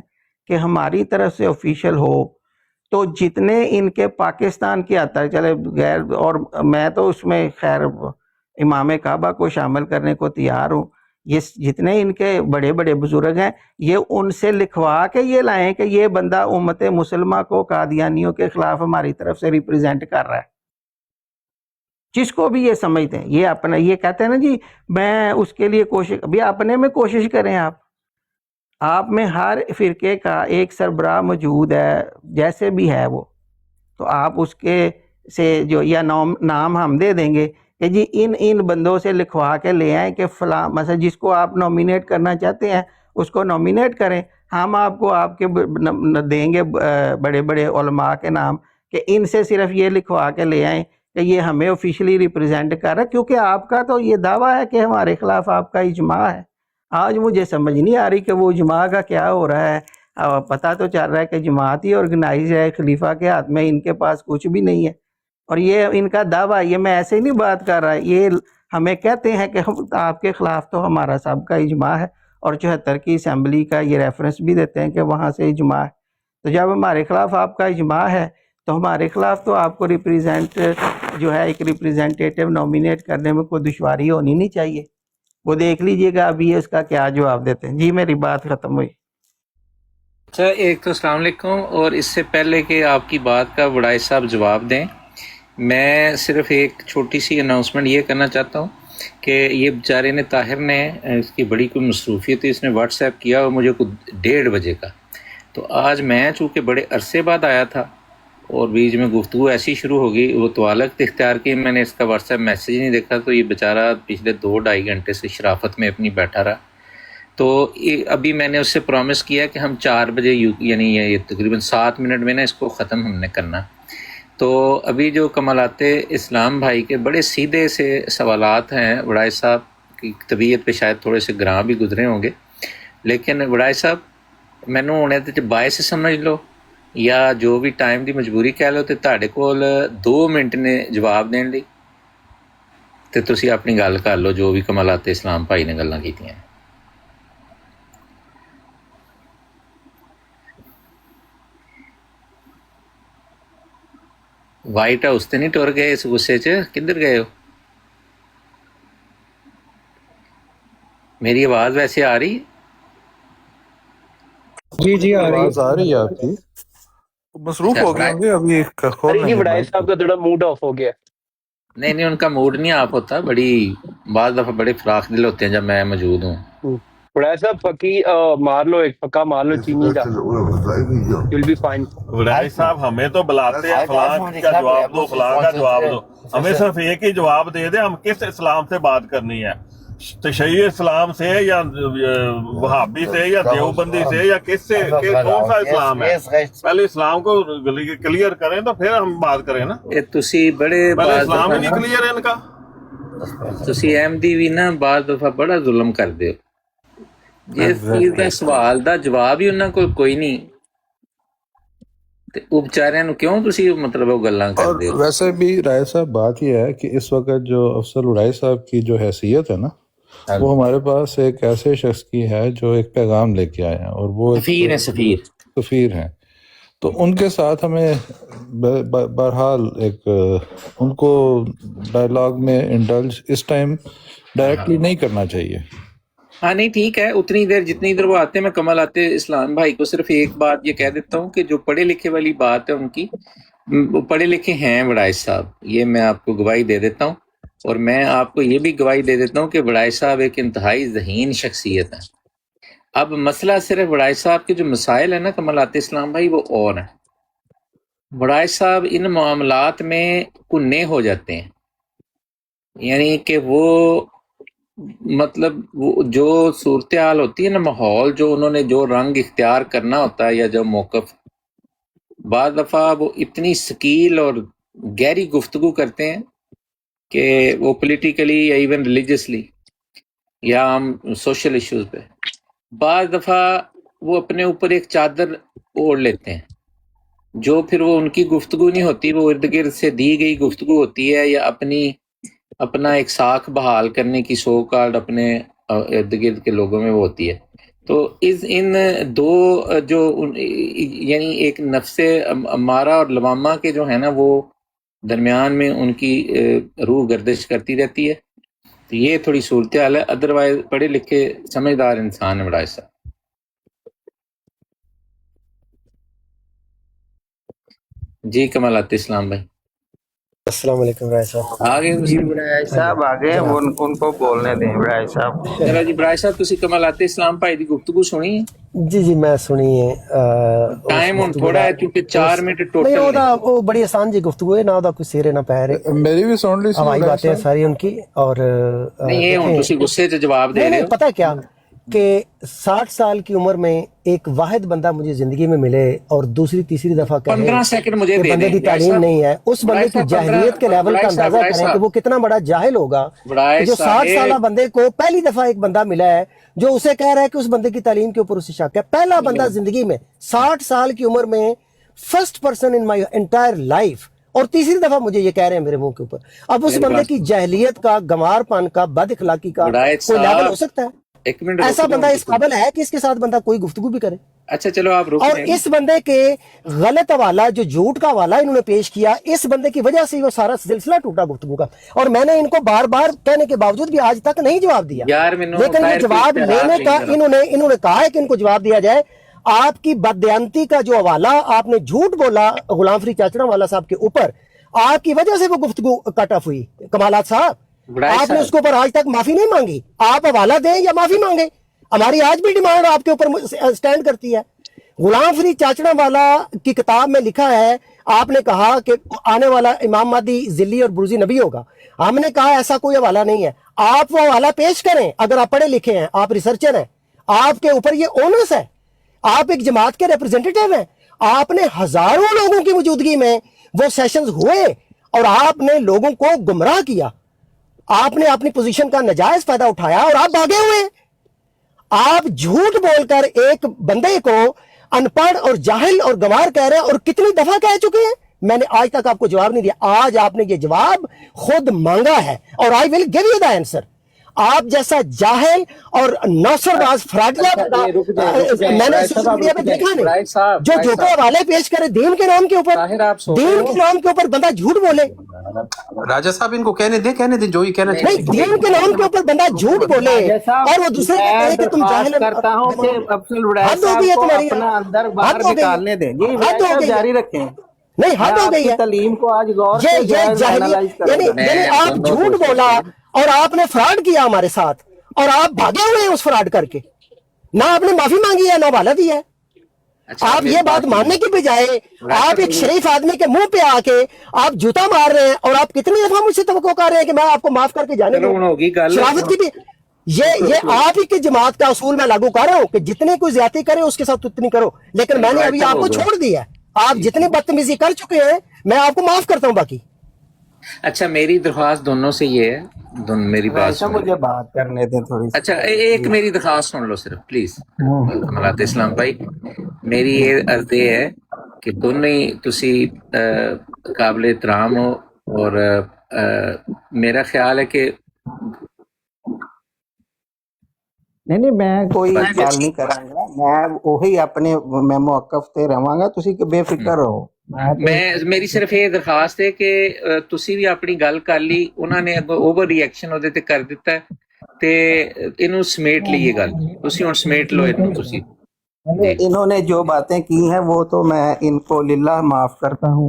کہ ہماری طرف سے آفیشیل ہو، تو جتنے ان کے پاکستان کی آتا ہے چلے غیر، اور میں تو اس میں خیر امام کعبہ کو شامل کرنے کو تیار ہوں، یہ جتنے ان کے بڑے بڑے بزرگ ہیں یہ ان سے لکھوا کے یہ لائیں کہ یہ بندہ امت مسلمہ کو قادیانیوں کے خلاف ہماری طرف سے ریپریزنٹ کر رہا ہے، جس کو بھی یہ سمجھتے ہیں، یہ اپنا یہ کہتے ہیں نا جی میں اس کے لیے کوشش، ابھی اپنے میں کوشش کریں، آپ میں ہر فرقے کا ایک سربراہ موجود ہے جیسے بھی ہے وہ، تو آپ اس کے سے جو یا نام ہم دے دیں گے کہ جی ان بندوں سے لکھوا کے لے آئیں کہ فلاں مثلا جس کو آپ نومینیٹ کرنا چاہتے ہیں اس کو نومینیٹ کریں، ہم آپ کو آپ کے دیں گے بڑے بڑے علماء کے نام کہ ان سے صرف یہ لکھوا کے لے آئیں کہ یہ ہمیں آفیشلی ریپرزینٹ کر رہا ہے، کیونکہ آپ کا تو یہ دعویٰ ہے کہ ہمارے خلاف آپ کا اجماع ہے۔ آج مجھے سمجھ نہیں آ رہی کہ وہ اجماع کا کیا ہو رہا ہے۔ پتہ تو چل رہا ہے کہ جماعت ہی آرگنائز ہے، خلیفہ کے ہاتھ میں ان کے پاس کچھ بھی نہیں ہے، اور یہ ان کا دعویٰ، یہ میں ایسے ہی نہیں بات کر رہا، یہ ہمیں کہتے ہیں کہ آپ کے خلاف تو ہمارا سب کا اجماع ہے، اور 74 کی اسمبلی کا یہ ریفرنس بھی دیتے ہیں کہ وہاں سے اجماع ہے۔ تو جب ہمارے خلاف آپ کا اجماع ہے تو ہمارے خلاف تو آپ کو ریپریزینٹ جو ہے ایک ریپریزنٹیٹیو نومینیٹ کرنے میں کوئی دشواری ہونی نہیں چاہیے۔ وہ دیکھ لیجئے گا ابھی اس کا کیا جواب دیتے ہیں۔ جی میری بات ختم ہوئی۔ اچھا، ایک تو السلام علیکم، اور اس سے پہلے کہ آپ کی بات کا وڑائے صاحب جواب دیں، میں صرف ایک چھوٹی سی اناؤنسمنٹ یہ کرنا چاہتا ہوں کہ یہ بیچارے نے طاہر نے اس کی بڑی کوئی مصروفیت تھی، اس نے واٹس ایپ کیا اور مجھے کوئی 1:30 بجے کا، تو آج میں چونکہ بڑے عرصے بعد آیا تھا اور بیچ میں گفتگو ایسی شروع ہو گئی، وہ توالت اختیار کی، میں نے اس کا واٹس ایپ میسیج نہیں دیکھا، تو یہ بیچارہ پچھلے 2-2.5 گھنٹے سے شرافت میں اپنی بیٹھا رہا۔ تو ابھی میں نے اس سے پرومس کیا کہ ہم 4 بجے یعنی یہ تقریباً 7 منٹ میں نا اس کو ختم ہم نے کرنا۔ تو ابھی جو کمالات اسلام بھائی کے بڑے سیدھے سے سوالات ہیں، وڑائے صاحب کی طبیعت پہ شاید تھوڑے سے گراں بھی گزرے ہوں گے، لیکن وڑائے صاحب مینوں ہونے تے باعث سمجھ لو یا جو بھی ٹائم دی مجبوری کہہ لو، تے تہاڈے کول 2 منٹ نے جواب دین لئی، تے تسی اپنی گل کر لو جو بھی کمالات اسلام بھائی نے گلاں کیتیاں۔ وائٹ ہاؤس تے نہیں ٹر گئے اس غصے چ؟ کدھر گئے ہو؟ میری آواز ویسے آ رہی؟ جی جی آ رہی آواز آ رہی ہے آپ کی، مصروف ہو گئے ہوں گے ابھی کھول ارے لیں جی گے وڑائے مائک۔ صاحب کا تھوڑا موڈ آف ہو گیا۔ نہیں ان کا موڈ نہیں آپ ہوتا، بڑی بعض دفعہ بڑے فراخ دل ہوتے ہیں جب میں موجود ہوں۔ وڑائے صاحب پکی مار لو، ایک پکا مار لو چینی کا، یو ول بی فائن۔ وڈائی صاحب ہمیں تو بلاتے ہیں فلاں کا جواب دو، فلاں کا جواب دو، ہمیں صرف ایک ہی جواب دے دیں ہم کس اسلام سے بات کرنی ہے، تشیع اسلام سے یا وہابی سے یا دیوبندی سے یا کس سے، کون سا اسلام ہے؟ پہلے اسلام کو کلیئر کریں تو پھر ہم بات کریں نا، تسی بڑے پہلے بعض اسلام دفعہ ہی نہیں کلیئر ہے ان کا۔ تسی احمدی بھی نا بعض دفعہ بڑا ظلم کر دیو، جس چیز دا سوال دا جواب ہی انہاں کول کوئی نہیں تے او بیچاریاں نو کیوں تسی مطلب وہ گلاں کر اور دیو؟ ویسے بھی رائے صاحب بات یہ ہے کہ اس وقت جو افضل وڑائی صاحب کی جو حیثیت ہے نا، وہ ہمارے پاس ایک ایسے شخص کی ہے جو ایک پیغام لے کے آئے ہیں، اور وہ سفیر ہیں، سفیر۔ سفیر ہیں، تو ان کے ساتھ ہمیں بہرحال ایک ان کو ڈائلاگ میں انڈلج اس ٹائم ڈائریکٹلی نہیں کرنا چاہیے۔ ہاں نہیں ٹھیک ہے، اتنی دیر جتنی دیر وہ آتے ہیں، میں کمال آتے اسلام بھائی کو صرف ایک بات یہ کہہ دیتا ہوں کہ جو پڑھے لکھے والی بات ہے ان کی، وہ پڑھے لکھے ہیں وڑائش صاحب، یہ میں آپ کو گواہی دے دیتا ہوں، اور میں آپ کو یہ بھی گواہی دے دیتا ہوں کہ وڑائش صاحب ایک انتہائی ذہین شخصیت ہے۔ اب مسئلہ صرف وڑائش صاحب کے جو مسائل ہیں نا کمالات اسلام بھائی، وہ اور ہیں۔ وڑائش صاحب ان معاملات میں کنے ہو جاتے ہیں، یعنی کہ وہ مطلب وہ جو صورتحال ہوتی ہے نا، ماحول جو انہوں نے جو رنگ اختیار کرنا ہوتا ہے یا جو موقف، بعض دفعہ وہ اتنی سکیل اور گہری گفتگو کرتے ہیں کہ وہ پولیٹیکلی یا ایون ریلیجسلی یا ہم سوشل ایشوز پہ، بعض دفعہ وہ اپنے اوپر ایک چادر اوڑھ لیتے ہیں جو پھر وہ ان کی گفتگو نہیں ہوتی، وہ ارد گرد سے دی گئی گفتگو ہوتی ہے یا اپنا ایک ساکھ بحال کرنے کی سو کارڈ اپنے ارد گرد کے لوگوں میں وہ ہوتی ہے۔ تو ان دو جو یعنی ایک نفس امارہ اور لوامہ کے جو ہے نا، وہ درمیان میں ان کی روح گردش کرتی رہتی ہے، تو یہ تھوڑی صورتحال ہے، ادروائز پڑھے لکھے سمجھدار انسان ہے بڑا صاحب۔ جی کمالات اسلام بھائی۔ अस्सलाम वालेकुम राय साहब। ਆ ਗਏ जी ਤੁਸੀਂ? बड़ाई साहब आ गए, उनको बोलने दें बड़ाई साहब। ਚਲੋ ਜੀ ਬਰਾੜ ਸਾਹਿਬ, ਤੁਸੀਂ ਕਮਾਲਾਤੇ ਇਸਲਾਮ ਭਾਈ ਦੀ ਗੁਫ਼ਤਗੂ ਸੁਣੀ ਹੈ? जी जी मैं सुनी है ਟਾਈਮ ਹੁਣ ਥੋੜਾ ਹੈ ਕਿਉਂਕਿ 4 ਮਿੰਟ नहीं ਟੋਟਲ ओदा वो बड़ी आसान जी गुफ्तगू है ना, ओदा कोई सिरे ना पैर है, मेरी भी सुन ली सी हवाई बड़ाई बातें हैं साहब। सारी उनकी। और ਨਹੀਂ ਇਹ ਹੁਣ ਤੁਸੀਂ ਗੁੱਸੇ 'ਚ ਜਵਾਬ ਦੇ नहीं ਰਹੇ नहीं ਹੋ। पता है क्या कि 60 साल की उम्र में एक वाहिद बंदा मुझे जिंदगी में मिले और दूसरी तीसरी दफा कहे 15 सेकंड मुझे कि दे बंदे दें की बड़ाई तालीम साहब। नहीं है, उस बंदे बड़ाई की साहब, जाहिलियत के लेवल का बड़ाई साहब, अंदाजा बड़ाई करें कि साहब। वो कितना बड़ा जाहिल होगा बड़ाई कि जो 60 साहब। साल बंदे को पहली दफा एक बंदा मिला है जो उसे कह रहा है कि उस बंदे की तालीम के ऊपर उसे शक है। पहला बंदा जिंदगी में 60 साल की उम्र में, first person in my entire life, और तीसरी दफा मुझे ये कह रहे हैं मेरे मुंह के ऊपर। अब उस बंदे की जाहिलियत का, गंवारपन का, बद इखलाकी का बड़ाई कोई लेवल साहब। हो सकता है? एक मिनट ऐसा रुक बंदा जाओ। इस काबिल है कि इसके साथ बंदा कोई गुफ्तगू भी करे? अच्छा चलो आप रुक और जाएं। इस बंदे के गलत हवाला, जो झूठ का हवाला इन्होंने पेश किया, इस बंदे की वजह से वो सारा सिलसिला टूटा गुफ्तगू का। और मैंने इनको बार बार कहने के बावजूद भी आज तक नहीं जवाब दिया। यार मैंने लेकिन ये जवाब लेने का इन्होंने कहा है कि इनको जवाब दिया जाए। आपकी बदयांती का जो हवाला आपने झूठ बोला गुलाम फरीद चाचड़ा वाला साहब के ऊपर, आपकी वजह से वो गुफ्तगू कट ऑफ हुई। कमालात साहब, बड़ाई आपने साहब। उसके ऊपर आज तक माफी नहीं मांगी। आप हवाला दें या माफी मांगे, हमारी आज भी डिमांड आपके ऊपर स्टैंड करती है। गुलाम फरीद चाचड़ा वाला की किताब में लिखा है, आपने कहा कि आने वाला इमाम महदी जिल्ली और बुर्जी नबी होगा। हमने कहा ऐसा कोई हवाला नहीं है। आप वो हवाला पेश करें, अगर आप पढ़े लिखे हैं, आप रिसर्चर हैं, आपके ऊपर ये ओनस है, आप एक जमात के रिप्रेजेंटेटिव हैं। आपने हजारों लोगों की मौजूदगी में वो सेशंस हुए और आपने लोगों को गुमराह किया। आपने अपनी पोजीशन का नाजायज फायदा उठाया और आप भागे हुए। आप झूठ बोलकर एक बंदे को अनपढ़ और जाहिल और गंवार कह रहे हैं, और कितनी दफा कह चुके हैं। मैंने आज तक आपको जवाब नहीं दिया, आज आपने ये जवाब खुद मांगा है और I will give you the answer. आप जैसा जाहिल और नौसरबाज फ्राडिया मैंने सोशल मीडिया पे देखा नहीं, जो झूठे हवाले पेश करे दीन के नाम के ऊपर, दीन के नाम के ऊपर बंदा झूठ बोले। राजा साहब इनको कहने दे जो ही कहना नहीं, दीन के नाम के ऊपर बंदा झूठ बोले और वो दूसरे को कहे कि तुम जाहिल करता हूं कि अफजल बड़ाई हद हो साहब गई है को तुम्हारी, अपना अंदर हद बाहर हो गई है। निकालने दें। जी हद बड़ाई हो साहब गई है। जारी रखें। नहीं, हद हो गई आपकी है। तालीम को आज गौर ये से जो है जाहिलियत, एनालाइज यानी करें। आप झूठ बोला और आपने फ्रॉड किया हमारे साथ, और आप भागे हुए हैं उस फ्रॉड करके। ना आपने माफी मांगी है, ना हवाला दिया है। अच्छा, आप मेरी ये बात मानने की बजाय आप एक शरीफ आदमी के मुंह पे आके आप जूता मार रहे हैं, और आप कितनी दफा मुझसे तवक्को कर रहे हैं कि मैं आपको माफ करके जाने चलो, दूं। ਹੁਣ ਹੋ गई गल। शराफत की भी ये आप ही की जमात का उसूल मैं लागू कर रहा हूँ कि जितनी कोई ज्यादती करे उसके साथ उतनी करो, लेकिन मैंने अभी आपको छोड़ दिया है। आप जितनी बदतमीजी कर चुके हैं मैं आपको माफ करता हूँ। बाकी अच्छा मेरी दरख्वास्त दोनों से ये है, दोनों मेरी बात ऐसा सुनो। मुझे बात करने दें थोड़ी सी। अच्छा एक मेरी दरख्वास्त सुन लो सिर्फ प्लीज कमलात इस्लाम भाई। मेरी ये अर्ज ये है कि दोनों ही तुसी काबिल एहतराम हो, और मेरा ख्याल है कि नहीं मैं कोई गल नहीं करांगा, मैं वही अपने मैं मौकफ ते रहांगा, तुसी बेफिक्र रहो। मैं मेरी सिर्फ ਇਹ ਦਰਖਾਸਤ ਹੈ ਕਿ ਤੁਸੀਂ ਵੀ ਆਪਣੀ ਗੱਲ ਕਰ ਲਈ, ਉਹਨਾਂ ਨੇ ਅੱਗੋਂ ਓਵਰ ਰਿਐਕਸ਼ਨ ਉਹਦੇ ਤੇ ਕਰ ਦਿੱਤਾ ਹੈ, ਤੇ ਇਹਨੂੰ ਸਮੇਟ ਲਈਏ ਗੱਲ। ਤੁਸੀਂ ਹੁਣ ਸਮੇਟ ਲਓ ਇਹਨੂੰ ਤੁਸੀਂ। इन्होंने जो बातें की हैं वो तो मैं इनको लिल्लाह माफ करता हूँ,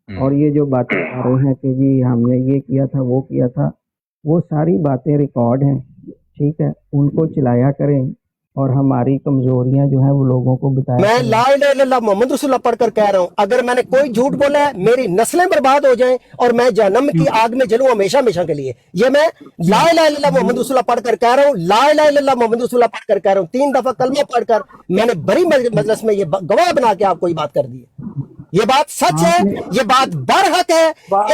और ये जो बातें आ रही हैं कि जी हमने ये किया था वो किया था, वो सारी बातें रिकॉर्ड हैं, ठीक है, उनको चलाया करें और हमारी कमजोरियां जो हैं वो लोगों को बताया मैं करें। ला इलाहा इल्लल्लाह मोहम्मद रसूलुल्लाह पढ़कर कह रहा हूँ, अगर मैंने कोई झूठ बोला है मेरी नस्लें बर्बाद हो जाएं और मैं जहन्नम की आग में जलूं हमेशा हमेशा के लिए। ये मैं ला इलाहा इल्लल्लाह मोहम्मद रसूलुल्लाह पढ़कर कह रहा हूँ, ला इलाहा इल्लल्लाह मोहम्मद रसूलुल्लाह पढ़कर कह रहा हूँ। 3 दफा कलमा पढ़कर मैंने बड़ी मजलिस में ये गवाह बना के आपको ये बात कर दी है। ये बात सच है, ये बात बरहक है,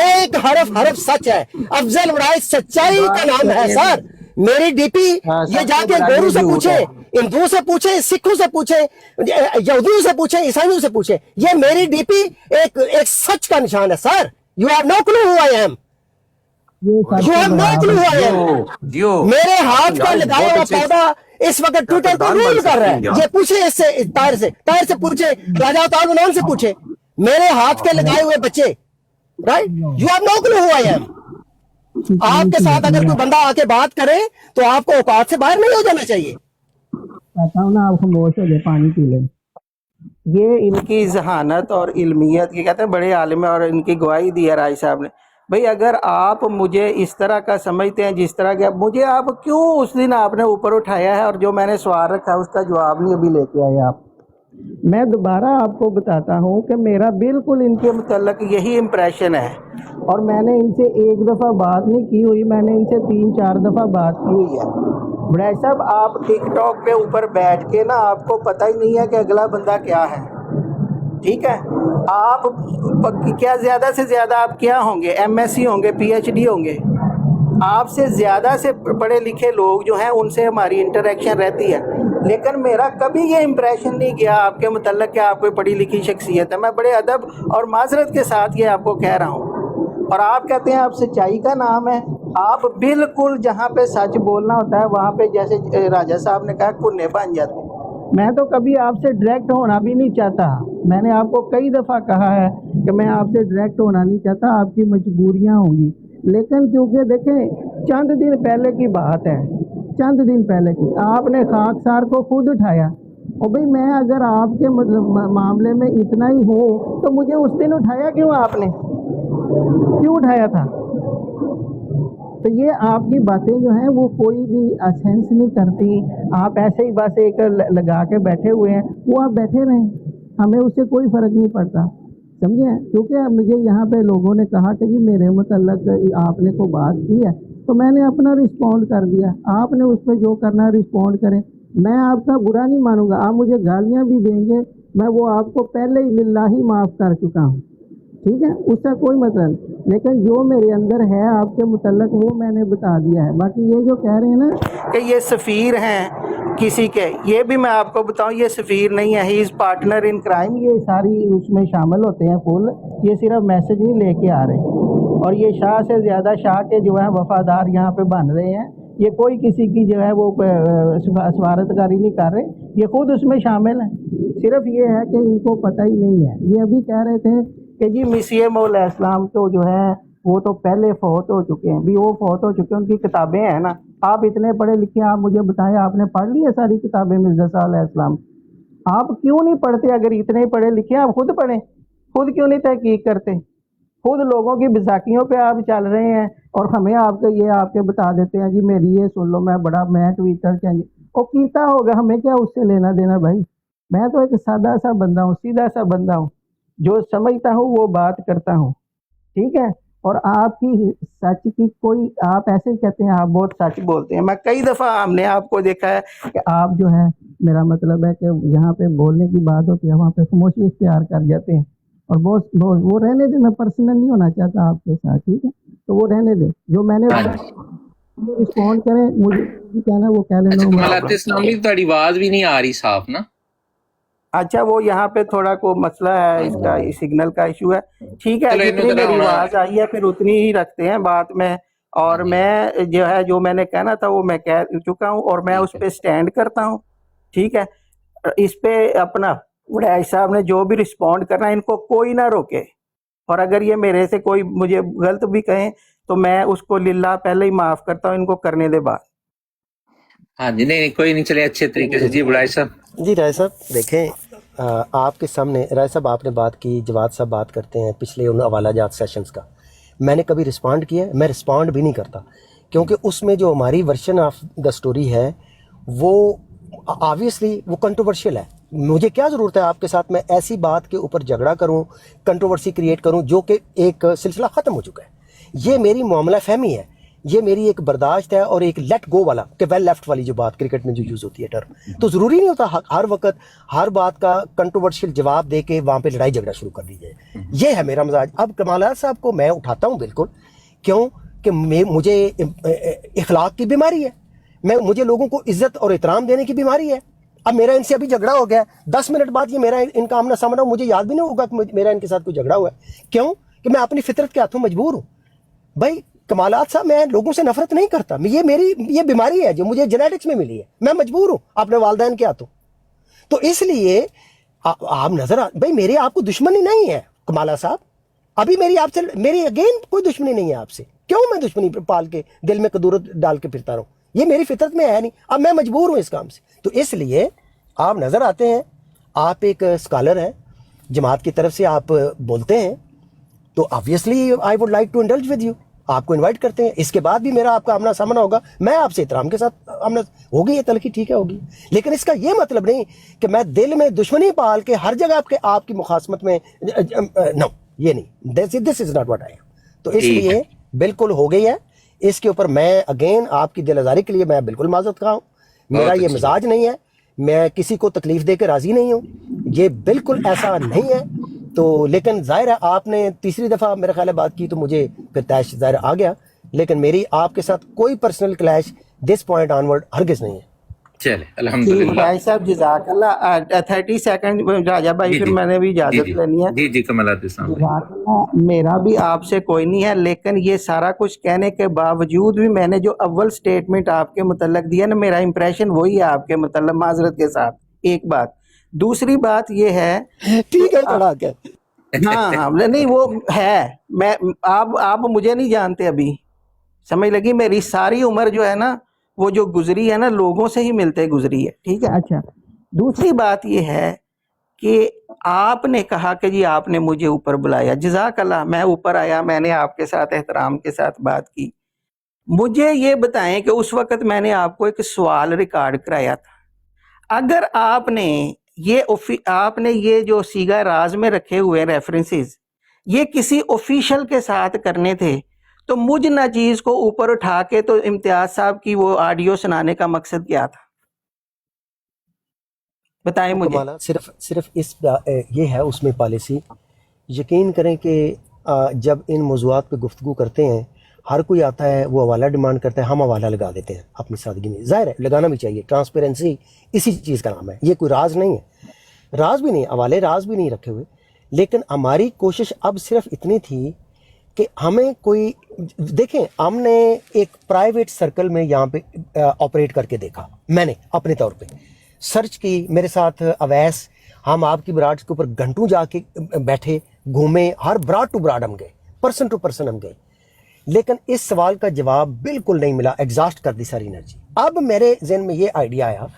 एक हरफ सच है। अफजल बड़ाई सच्चाई का नाम है सर। मेरी डीपी ये जाके गोरू से पूछे, हिंदुओं से पूछे, सिखों से पूछे, यहूदियों से पूछे, ईसाइयों से पूछे, ये मेरी डीपी एक सच का निशान है sir. You have no clue who I am, you have no clue who I am. मेरे हाथ का लगाया हुआ पौधा इस वक्त ट्विटर पर रोल कर रहा है। ये पूछे इससे ताहिर से पूछे, राजा ताउन से पूछे, मेरे हाथ के लगाए हुए बच्चे, right? You have no clue who I am. आपके साथ अगर कोई बंदा आके बात करे तो आपको औकात से बाहर नहीं हो जाना चाहिए। कहता हूँ ना, आप खामोश हो जाए, पानी पी लें। ये इनकी जहानत और इल्मियत की कहते हैं बड़े आलिम है, और इनकी गवाही दी है राय साहब ने। भाई अगर आप मुझे इस तरह का समझते हैं जिस तरह का, मुझे आप क्यों उस दिन आपने ऊपर उठाया है और जो मैंने सवाल रखा है उसका जवाब नहीं अभी लेके आए आप। मैं दोबारा आपको बताता हूँ कि मेरा बिल्कुल इनके मुतल्लक यही इम्प्रेशन है, और मैंने इनसे एक दफ़ा बात नहीं की हुई, मैंने इनसे 3-4 दफ़ा बात की हुई है। बड़ाई साहब, आप टिकटॉक पे ऊपर बैठ के ना, आपको पता ही नहीं है कि अगला बंदा क्या है, ठीक है। आप क्या ज़्यादा से ज़्यादा आप क्या होंगे, एमएससी होंगे, पीएचडी होंगे। आपसे ज़्यादा से पढ़े लिखे लोग जो हैं उनसे हमारी इंटरेक्शन रहती है, लेकिन मेरा कभी ये इम्प्रेशन नहीं गया आपके मुतल्लक कि आप कोई पढ़ी लिखी शख्सियत है। मैं बड़े अदब और माजरत के साथ ये आपको कह रहा हूँ। और आप कहते हैं आप सच्चाई का नाम है, आप बिल्कुल जहाँ पे सच बोलना होता है वहाँ पे, जैसे राजा साहब ने कहा, कुन्ने बन जाते हैं। मैं तो कभी आपसे डायरेक्ट होना भी नहीं चाहता। मैंने आपको कई दफ़ा कहा है कि मैं आपसे डायरेक्ट होना नहीं चाहता, आपकी मजबूरियाँ होंगी। लेकिन क्योंकि देखें, चंद दिन पहले की बात है, चंद दिन पहले की, आपने खाकसार को खुद उठाया। और भाई मैं अगर आपके मामले में इतना ही हूँ तो मुझे उस दिन उठाया क्यों, आपने क्यों उठाया था? तो ये आपकी बातें जो हैं वो कोई भी सेंस नहीं करती। आप ऐसे ही बस एक लगा के बैठे हुए हैं, वो आप बैठे रहें, हमें उससे कोई फ़र्क नहीं पड़ता, समझे। क्योंकि मुझे यहाँ पे लोगों ने कहा कि जी मेरे मुतल्लक आपने को बात की है, तो मैंने अपना रिस्पॉन्ड कर दिया। आपने उस पर जो करना है रिस्पॉन्ड करें, मैं आपका बुरा नहीं मानूंगा। आप मुझे गालियाँ भी देंगे, मैं वो आपको पहले ही लिल्लाही माफ़ कर चुका हूँ, ठीक है, उसका कोई मतलब नहीं। लेकिन जो मेरे अंदर है आपके मुतल्लक वो मैंने बता दिया है। बाकी ये जो कह रहे हैं ना कि ये सफ़ीर हैं किसी के, ये भी मैं आपको बताऊं, ये सफ़ीर नहीं है, he is partner in crime. ये सारी उसमें शामिल होते हैं फुल, ये सिर्फ मैसेज नहीं लेके आ रहे। और ये शाह से ज़्यादा शाह के जो है वफ़ादार यहाँ पे बन रहे हैं। ये कोई किसी की जो है वो सफारतकारी नहीं कर रहे, ये खुद उसमें शामिल हैं। सिर्फ ये है कि इनको पता ही नहीं है। ये अभी कह रहे थे कि जी मिसिए मौला इस्लाम तो जो है वो तो पहले फौत हो चुके हैं। भी वो फौत हो चुके हैं, उनकी किताबें हैं ना। आप इतने पढ़े लिखे, आप मुझे बताएं, आपने पढ़ ली है सारी किताबें मिर्ज़ा साहब अलैहिस्सलाम? आप क्यों नहीं पढ़ते? अगर इतने पढ़े लिखे आप खुद पढ़ें, खुद क्यों नहीं तहकीक करते? खुद लोगों की बिसाखियों पे आप चल रहे हैं और हमें आपके ये आपके बता देते हैं जी मेरी ये सुन लो, मैं ट्विटर चेंज वो कीता होगा, हमें क्या उससे लेना देना भाई। मैं तो एक सादा सा बंदा हूँ, सीधा सा बंदा हूँ, जो समझता हूँ वो बात करता हूँ, ठीक है। और आपकी सच की कोई, आप ऐसे ही कहते हैं आप बहुत सच बोलते हैं। मैं कई दफ़ा हमने आपको देखा है कि आप जो है, मेरा मतलब है कि यहाँ पे बोलने की बात होती है वहाँ पे खामोशी इख्तियार कर जाते हैं। और बहुत वो रहने दे, मैं पर्सनल नहीं होना चाहता आपके साथ, ठीक है, तो वो रहने दे। जो मैंने रिस्पॉन्ड करें, मुझे कहना वो कह लेना। कमाल इस्लामी ਤੁਹਾਡੀ आवाज भी नहीं आ रही साफ ना। अच्छा, वो यहाँ पे थोड़ा को मसला है, इसका सिग्नल का इशू है, ठीक है। जितनी मेरी आवाज आई है फिर उतनी ही रखते हैं बात में। और मैं जो है, जो मैंने कहना था वो मैं कह चुका हूँ और मैं उस पर स्टैंड करता हूँ, ठीक है। इस पे अपना वड़ैच साहब ने जो भी रिस्पॉन्ड करना है, इनको कोई ना रोके। और अगर ये मेरे से कोई मुझे गलत भी कहें तो मैं उसको लिल्ला पहले ही माफ करता हूँ, इनको करने दे बात। हाँ जी, नहीं कोई नहीं, चले अच्छे तरीके से। जी वड़ैच साहब। जी राय साहब, देखें, आपके सामने राय साहब आपने बात की, जवाद साहब बात करते हैं पिछले उन हवालाजात सेशंस का। मैंने कभी रिस्पॉन्ड किया है? मैं रिस्पॉन्ड भी नहीं करता, क्योंकि उसमें जो हमारी वर्शन ऑफ द स्टोरी है वो ऑब्वियसली वो कंट्रोवर्शियल है। मुझे क्या ज़रूरत है आपके साथ मैं ऐसी बात के ऊपर झगड़ा करूं, कंट्रोवर्सी क्रिएट करूं, जो कि एक सिलसिला ख़त्म हो चुका है। ये मेरी मामला फहमी है, ये मेरी एक बर्दाश्त है और एक लेट गो वाला, कि वेल लेफ्ट वाली जो बात क्रिकेट में जो यूज़ होती है टर्म। तो ज़रूरी नहीं होता हर वक्त हर बात का कंट्रोवर्शियल जवाब दे के वहाँ पे लड़ाई झगड़ा शुरू कर दी जाए। ये है मेरा मजाज। अब कमालात साहब को मैं उठाता हूँ बिल्कुल, क्यों कि मुझे इखलाक की बीमारी है, मुझे लोगों को इज्जत और एहतराम देने की बीमारी है। अब मेरा इनसे अभी झगड़ा हो गया, 10 मिनट बाद ये मेरा इनका आमना सामना, मुझे याद भी नहीं होगा कि मेरा इनके साथ कोई झगड़ा हुआ है। क्यों कि मैं अपनी फितरत के हाथों मजबूर हूँ। भाई कमालात साहब, मैं लोगों से नफरत नहीं करता, ये बीमारी है जो मुझे जेनेटिक्स में मिली है, मैं मजबूर हूँ अपने वालिदैन के हाथों। तो इसलिए आप नजर भाई मेरी आपको दुश्मनी नहीं है कमालात साहब, अभी मेरी अगेन कोई दुश्मनी नहीं है आपसे। क्यों मैं दुश्मनी पाल के दिल में कदूरत डाल के फिरता रहूं? ये मेरी फितरत में है नहीं। अब मैं मजबूर हूं इस काम से। तो इसलिए आप नजर आते हैं, आप एक स्कॉलर हैं, जमात की तरफ से आप बोलते हैं, तो obviously I would like to indulge with you, आपको इनवाइट करते हैं। इसके बाद भी मेरा आपका आमना सामना होगा, मैं आपसे एहतराम के साथ आमना होगी, ये तलखी ठीक है होगी, लेकिन इसका ये मतलब नहीं कि मैं दिल में दुश्मनी पाल के हर जगह आपकी मुखासमत में, नो, ये नहीं, this is not what I am. तो इसलिए बिल्कुल हो गई है, इसके ऊपर मैं अगेन आपकी दिल आज़ारी के लिए मैं बिल्कुल माजरत खा हूँ, मेरा ये मिजाज नहीं है, मैं किसी को तकलीफ दे के राजी नहीं हूँ, ये बिल्कुल ऐसा नहीं है। तो लेकिन ज़ाहिर है आपने तीसरी दफ़ा मेरा ख्याल है बात की तो मुझे फिर तैश ज़ाहिर आ गया, लेकिन मेरी आपके साथ कोई personal clash this point onward हरगिज़ नहीं है। चले अल्हम्दुलिल्लाह भाई साहब जज़ाकल्लाह। 30 सेकंड राजा भाई, फिर मैंने भी इजाजत लेनी है। जी कमलात साहब, जज़ाकल्लाह। मेरा भी आपसे कोई नहीं है, लेकिन ये सारा कुछ कहने के बावजूद भी मैंने जो अव्वल स्टेटमेंट आपके मुतल्लक दिया ना, मेरा इंप्रेशन वही है आपके मुतल्लक, माजरत के साथ। एक बात, दूसरी बात ये है, ठीक है खड़ा क्या, हाँ नहीं वो है, मैं आप मुझे नहीं जानते अभी, समझ लगी, मेरी सारी उम्र जो है ना वो जो गुजरी है ना लोगों से ही मिलते गुजरी है, ठीक है। अच्छा, दूसरी बात ये है कि आपने कहा कि जी आपने मुझे ऊपर बुलाया, जज़ाकल्लाह, मैं ऊपर आया, मैंने आपके साथ एहतराम के साथ बात की। मुझे ये बताएं कि उस वक्त मैंने आपको एक सवाल रिकॉर्ड कराया था, अगर आपने ये जो सीगा राज में रखे हुए रेफरेंसेस ये किसी ऑफिशियल के साथ करने थे तो मुझ नाचीज को ऊपर उठा के तो इम्तियाज साहब की वो ऑडियो सुनाने का मकसद क्या था, बताएं मुझे। सिर्फ इस ये है उसमें पॉलिसी, यकीन करें कि जब इन मौज़ूआत पे गुफ्तगू करते हैं हर कोई आता है, वो हवाला डिमांड करता है, हम हवाला लगा देते हैं अपनी सादगी में, ज़ाहिर है लगाना भी चाहिए, ट्रांसपेरेंसी इसी चीज़ का नाम है, ये कोई राज नहीं है, राज भी नहीं, हवाले राज भी नहीं रखे हुए। लेकिन हमारी कोशिश अब सिर्फ इतनी थी कि हमें कोई, देखें हमने एक प्राइवेट सर्कल में यहाँ पे ऑपरेट करके देखा, मैंने अपने तौर पे सर्च की, मेरे साथ अवैस, हम आपकी ब्राड के ऊपर घंटों जाके बैठे, घूमे, हर ब्राड टू ब्राड हम गए, पर्सन टू पर्सन हम गए, लेकिन इस सवाल का जवाब बिल्कुल नहीं मिला, एग्जॉस्ट कर दी सारी एनर्जी। अब मेरे जहन में ये आइडिया आया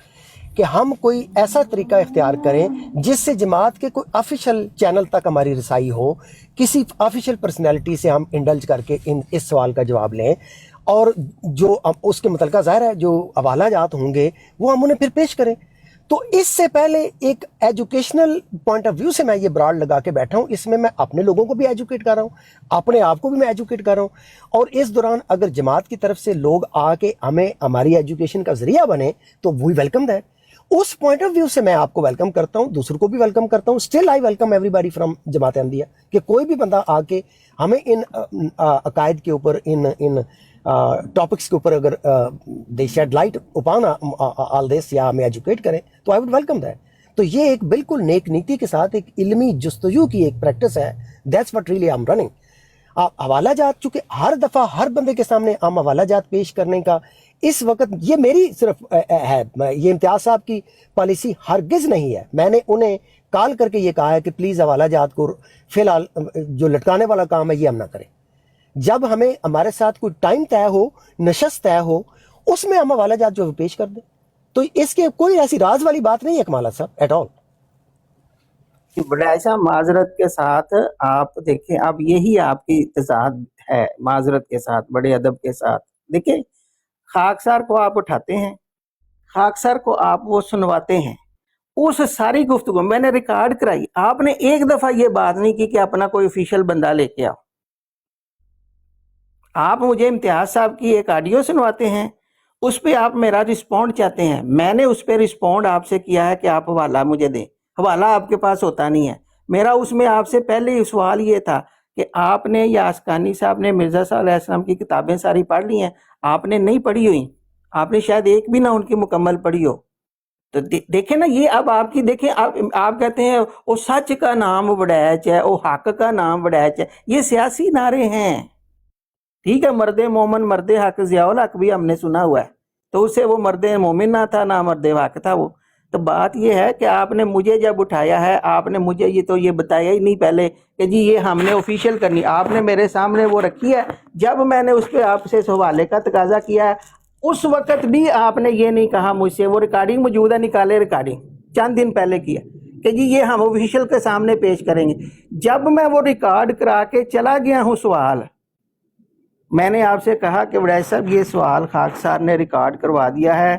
कि हम कोई ऐसा तरीका इख्तियार करें जिससे जमात के कोई ऑफिशियल चैनल तक हमारी रसाई हो, किसी ऑफिशियल पर्सनैलिटी से हम इंडल्ज करके इस सवाल का जवाब लें, और जो उसके मुतल्लिक़ ज़ाहिर है जो हवाला जात होंगे वो हम उन्हें फिर पेश करें। तो इससे पहले एक एजुकेशनल पॉइंट ऑफ व्यू से मैं ये ब्राड लगा के बैठा हूँ, इसमें मैं अपने लोगों को भी एजुकेट कर रहा हूँ, अपने आप को भी मैं एजुकेट कर रहा हूँ, और इस दौरान अगर जमात की तरफ से लोग आके हमें हमारी एजुकेशन का जरिया बने तो वी वेलकम दैट। उस पॉइंट ऑफ व्यू से मैं आपको वेलकम करता हूँ, दूसरों को भी वेलकम करता हूँ। Still I welcome everybody from Jamaat Ahmadiyya, कि कोई भी बंदा आके हमें इन अकायद के ऊपर, इन टॉपिक्स के ऊपर अगर they shed light upon all this या हमें एजुकेट करें तो आई वुड वेलकम दैट। तो ये एक बिल्कुल नेक नीति के साथ एक इल्मी जुस्तजू की एक प्रैक्टिस है, that's what really I am running. हवाला जात, चूंकि हर दफ़ा हर बंदे के सामने हम हवाला जात पेश करने का इस वक्त ये मेरी सिर्फ है, ये इम्तियाज साहब की पॉलिसी हरगिज़ नहीं है। मैंने उन्हें कॉल करके ये कहा है कि प्लीज़ हवाला जात को फ़िलहाल जो लटकाने वाला काम है ये हम ना करें, जब हमें हमारे साथ कोई टाइम तय हो, नशस्त तय हो, उसमें हम हवाला जात जो पेश कर दें। तो इसके कोई ऐसी राज वाली बात नहीं है कमाल साहब एट ऑल। बड़ा ऐसा माजरत के साथ आप देखें, अब यही आपकी तजाद है माजरत के साथ, बड़े अदब के साथ। देखें, खाकसार को आप उठाते हैं, खाकसार को आप वो सुनवाते हैं, उस सारी गुफ्तगू मैंने रिकॉर्ड कराई, आपने एक दफा ये बात नहीं की कि अपना कोई ऑफिशियल बंदा लेके आओ। आप मुझे इम्तियाज साहब की एक ऑडियो सुनवाते हैं, उस पर आप मेरा रिस्पॉन्ड चाहते हैं, मैंने उस पर रिस्पॉन्ड आपसे किया है कि आप हवाला मुझे दें, हवाला आपके पास होता नहीं है। मेरा उसमें आपसे पहले ही सवाल ये था कि आपने या आसकानी साहब ने मिर्ज़ा साहब अलैहिस्सलाम की किताबें सारी पढ़ ली हैं, आपने नहीं पढ़ी हुई, आपने शायद एक भी ना उनकी मुकम्मल पढ़ी हो। तो देखें ना, ये अब आपकी देखें, आप कहते हैं वो सच का नाम वड़ैच है, वो हक का नाम वड़ैच है, ये सियासी नारे हैं, ठीक है। मर्द मोमन मर्द हक, ज़ियाउल हक भी हमने सुना हुआ है, तो उससे वो मर्द मोमिन ना था ना मर्द हक था वो। तो बात ये है कि आपने मुझे जब उठाया है, आपने मुझे ये बताया ही नहीं पहले कि जी ये हमने ऑफिशियल करनी, आपने मेरे सामने वो रखी है। जब मैंने उस पर आपसे हवाले का तकाजा किया है, उस वक्त भी आपने ये नहीं कहा मुझसे, वो रिकॉर्डिंग मौजूद है, निकाले रिकॉर्डिंग, चंद दिन पहले किया کہ جی یہ ہم آفیشیل کے سامنے پیش کریں گے. جب میں وہ ریکارڈ کرا کے چلا گیا ہوں سوال، میں نے آپ سے کہا کہ وڑائچ صاحب یہ سوال خاکسار نے ریکارڈ کروا دیا ہے،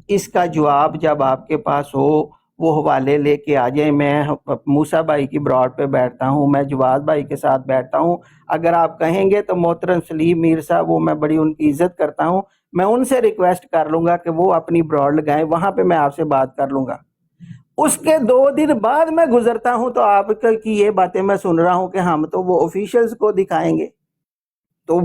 اس کا جواب جب آپ کے پاس ہو وہ حوالے لے کے آ جائیں. میں موسیٰ بھائی کی براڈ پہ بیٹھتا ہوں، میں جواز بھائی کے ساتھ بیٹھتا ہوں. اگر آپ کہیں گے تو محترم سلیم میر صاحب، وہ میں بڑی ان کی عزت کرتا ہوں، میں ان سے ریکویسٹ کر لوں گا کہ وہ اپنی براڈ لگائیں، وہاں پہ میں آپ سے بات کر لوں گا. اس کے 2 دن بعد میں گزرتا ہوں تو آپ کی یہ باتیں میں سن رہا ہوں کہ ہم تو وہ آفیشلز کو دکھائیں گے. تو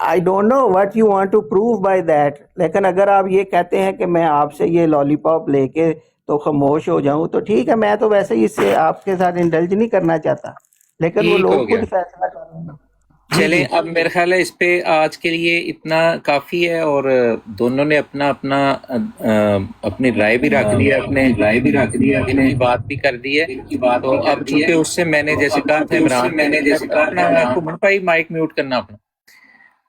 I don't know what you want to prove by that. لیکن اگر آپ یہ کہتے ہیں کہ میں آپ سے یہ لالی پاپ لے کے تو خاموش ہو جاؤں تو ٹھیک ہے، میں تو ویسے ہی اس سے آپ کے ساتھ انڈلج نہیں کرنا چاہتا، لیکن وہ ٹھیک لوگ ہو گیا. خود فیصلہ کریں گے. چلیں اب میرے خیال ہے اس پہ آج کے لیے اتنا کافی ہے، اور دونوں نے اپنی رائے بھی رکھ دی ہے، اپنی بات بھی کر دی ہے. تو اب چونکہ اس سے میں نے جیسے کہا تھا عمران بھائی مائک میوٹ کرنا اپنا،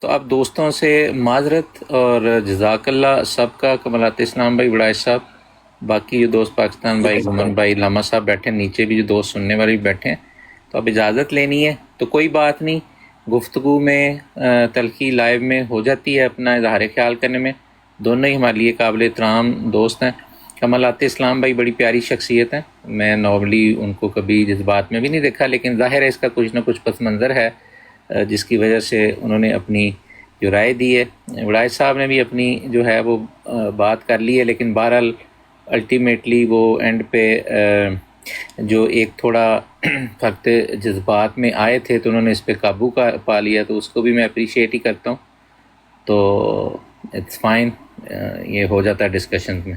تو اب دوستوں سے معذرت اور جزاک اللہ سب کا. کمالات اسلام بھائی، وڑائچ صاحب، باقی جو دوست پاکستان بھائی، گمن بھائی، لاما صاحب بیٹھے نیچے بھی، جو دوست سننے والے بھی بیٹھے ہیں، تو اب اجازت لینی ہے تو کوئی بات نہیں. گفتگو میں تلخی لائیو میں ہو جاتی ہے، اپنا اظہار خیال کرنے میں. دونوں ہی ہمارے لیے قابل احترام دوست ہیں. کمالات اسلام بھائی بڑی پیاری شخصیت ہیں، میں نارملی ان کو کبھی جذبات میں بھی نہیں دیکھا، لیکن ظاہر ہے اس کا کچھ نہ کچھ پس منظر ہے جس کی وجہ سے انہوں نے اپنی جو رائے دی ہے. وڑائچ صاحب نے بھی اپنی جو ہے وہ بات کر لی ہے، لیکن بہرحال الٹیمیٹلی وہ اینڈ پہ جو ایک تھوڑا فرق جذبات میں آئے تھے تو انہوں نے اس پہ قابو پا لیا، تو اس کو بھی میں اپریشیٹ ہی کرتا ہوں. تو اٹس فائن، یہ ہو جاتا ہے ڈسکشنز میں.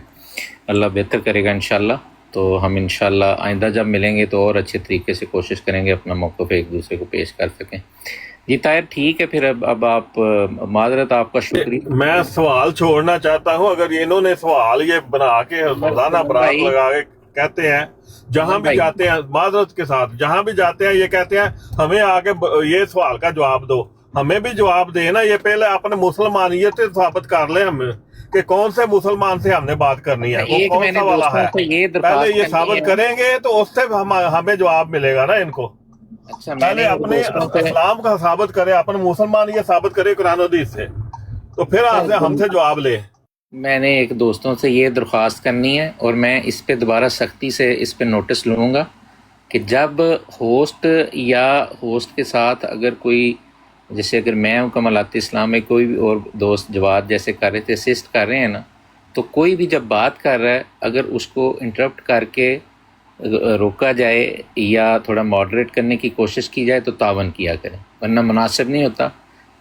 اللہ بہتر کرے گا انشاءاللہ. تو ہم انشاءاللہ آئندہ جب ملیں گے تو اور اچھے طریقے سے کوشش کریں گے اپنا موقف ایک دوسرے کو پیش کر سکیں. جی طاہر ٹھیک ہے، پھر اب آپ معذرت، آپ کا شکریہ. میں سوال چھوڑنا چاہتا ہوں. اگر انہوں نے سوال یہ بنا کے روزانہ برات لگا کے کہتے ہیں، جہاں بھی جاتے ہیں معذرت کے ساتھ، جہاں بھی جاتے ہیں یہ کہتے ہیں ہمیں آگے یہ سوال کا جواب دو. ہمیں بھی جواب دے نا، یہ پہلے اپنے مسلمانیت سے ثابت کر لیں ہمیں کہ کون سے مسلمان سے ہم نے بات کرنی ہے، وہ کون سا والا ہے. پہلے یہ ثابت کریں گے تو اس سے ہمیں جواب ملے گا نا. ان کو پہلے اپنے اسلام کا ثابت کرے، اپنے مسلمان یہ ثابت کرے قرآن و حدیث سے، تو پھر ہم سے جواب لے. میں نے ایک دوستوں سے یہ درخواست کرنی ہے، اور میں اس پہ دوبارہ سختی سے اس پہ نوٹس لوں گا کہ جب ہوسٹ یا ہوسٹ کے ساتھ اگر کوئی، جیسے اگر میں ہوں کمالات اسلام میں، کوئی بھی اور دوست جواد جیسے کر رہے تھے، اسسٹ کر رہے ہیں نا، تو کوئی بھی جب بات کر رہا ہے اگر اس کو انٹرپٹ کر کے روکا جائے یا تھوڑا ماڈریٹ کرنے کی کوشش کی جائے تو تعاون کیا کریں، ورنہ مناسب نہیں ہوتا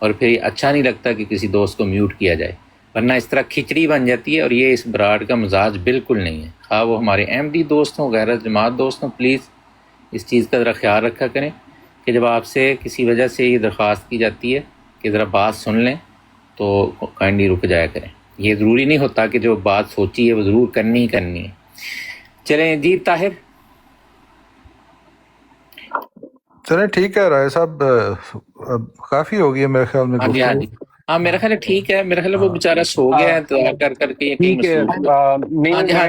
اور پھر یہ اچھا نہیں لگتا کہ کسی دوست کو میوٹ کیا جائے، ورنہ اس طرح کھچڑی بن جاتی ہے، اور یہ اس براڈ کا مزاج بالکل نہیں ہے. خواہ وہ ہمارے احمدی دوست ہوں، غیر جماعت دوست ہوں، پلیز اس چیز کا ذرا خیال رکھا کریں کہ جب آپ سے کسی وجہ سے یہ درخواست کی جاتی ہے کہ ذرا بات سن لیں تو کائنڈلی رک جایا کریں. یہ ضروری نہیں ہوتا کہ جو بات سوچی ہے وہ ضرور کرنی ہی کرنی ہے. چلیں جی طاہر. چلیں ٹھیک ہے رائے صاحب، کافی ہو گئی ہے میرے خیال میں. ہاں میرا خیال ہے ٹھیک ہے، میرا خیال ہے وہ بیچارہ سو گیا ہے تو کر کر کے ٹھیک ہے.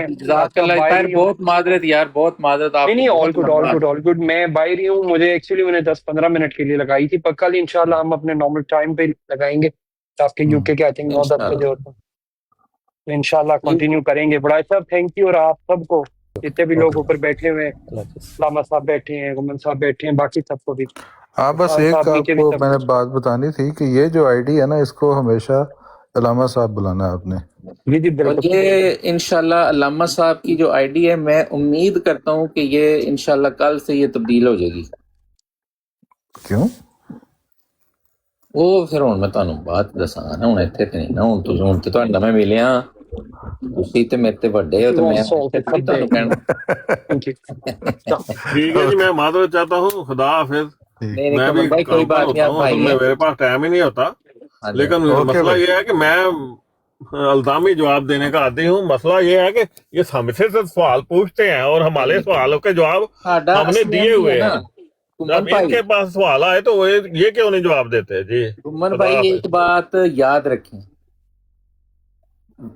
جزاک اللہ طاہر، بہت معذرت یار، بہت معذرت. آپ نہیں آل گڈ. میں باہر ہی ہوں، مجھے ایکچولی میں نے 10-15 منٹ کے لیے لگائی تھی، پر کل انشاءاللہ ہم اپنے نارمل ٹائم پہ لگائیں گے، تاکہ یو کے آئی تھنک 9-10 بجے ہوتا ہے، تو انشاءاللہ کنٹینیو کریں گے. بڑا صاحب تھینک یو، اور آپ سب کو جتنے بھی لوگ اوپر بیٹھے ہوئے ہیں، علامہ صاحب بیٹھے ہیں، گمن صاحب بیٹھے ہیں، باقی سب کو بھی. ہاں بس ایک آپ کو میں نے بات بتانی تھی کہ یہ جو آئی ڈی ہے نا، اس کو ہمیشہ علامہ صاحب بلانا ہے آپ نے. یہ انشاءاللہ علامہ صاحب کی جو آئی ڈی ہے، میں امید کرتا ہوں کہ یہ انشاءاللہ کل سے یہ تبدیل ہو جائے گی. کیوں؟ وہ پھر ہوں میں تمہیں بات دساں نا، ہوں اتنے تے نہیں نا، ہوں تو تھوڑے نویں ملے ہاں، تسی تے میرے تے وڈے ہو تو میں تمہیں کہنا. ٹھیک ہے جی، میں معذرت چاہتا ہوں. خدا حافظ. میں بھی کام پر ہوتا ہوں، اصل میں میرے پاس ٹائم ہی نہیں ہوتا، لیکن مسئلہ یہ ہے کہ میں الزامی جواب دینے کا عادی ہوں. مسئلہ یہ ہے کہ یہ ہم سے سوال پوچھتے ہیں اور ہمارے سوالوں کے جواب ہم نے دیے ہوئے ہیں. جب ان کے پاس سوال آئے تو یہ کیوں نہیں جواب دیتے؟ جی عمر بھائی ایک بات یاد رکھیں،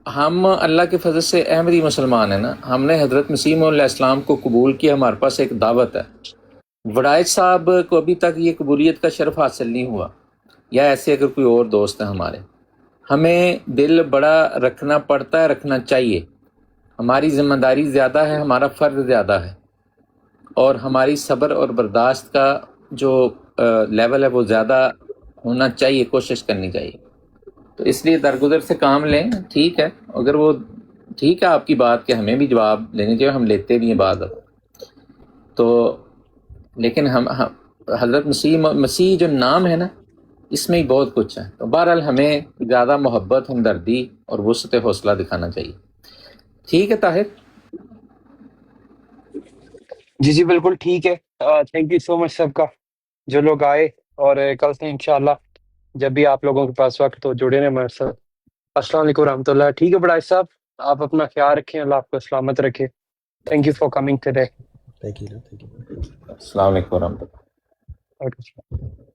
ہم اللہ کے فضل سے احمدی مسلمان ہیں نا، ہم نے حضرت مسیح علیہ السلام کو قبول کیا، ہمارے پاس ایک دعوت ہے۔ وڑائچ صاحب کو ابھی تک یہ قبولیت کا شرف حاصل نہیں ہوا، یا ایسے اگر کوئی اور دوست ہیں ہمارے، ہمیں دل بڑا رکھنا پڑتا ہے، رکھنا چاہیے۔ ہماری ذمہ داری زیادہ ہے، ہمارا فرض زیادہ ہے، اور ہماری صبر اور برداشت کا جو لیول ہے وہ زیادہ ہونا چاہیے، کوشش کرنی چاہیے۔ تو اس لیے درگزر سے کام لیں، ٹھیک ہے، اگر وہ ٹھیک ہے آپ کی بات کہ ہمیں بھی جواب لینے چاہیے، ہم لیتے بھی ہیں بعض تو، لیکن ہم حضرت مسیح جو نام ہے نا، اس میں ہی بہت کچھ ہے۔ تو بہرحال ہمیں زیادہ محبت، ہمدردی اور وسعت حوصلہ دکھانا چاہیے۔ ٹھیک ہے طاہر؟ جی بالکل ٹھیک ہے۔ تھینک یو سو مچ سب کا، جو لوگ آئے، اور کل سے انشاءاللہ جب بھی آپ لوگوں کے پاس وقت تو جڑے رہیں ہمارے ساتھ۔ السلام علیکم ورحمۃ اللہ۔ ٹھیک ہے بڑائی صاحب، آپ اپنا خیال رکھیں، اللہ آپ کو سلامت رکھے۔ Thank you for coming today. Thank you. السلام علیکم ورحمۃ اللہ۔ Okay.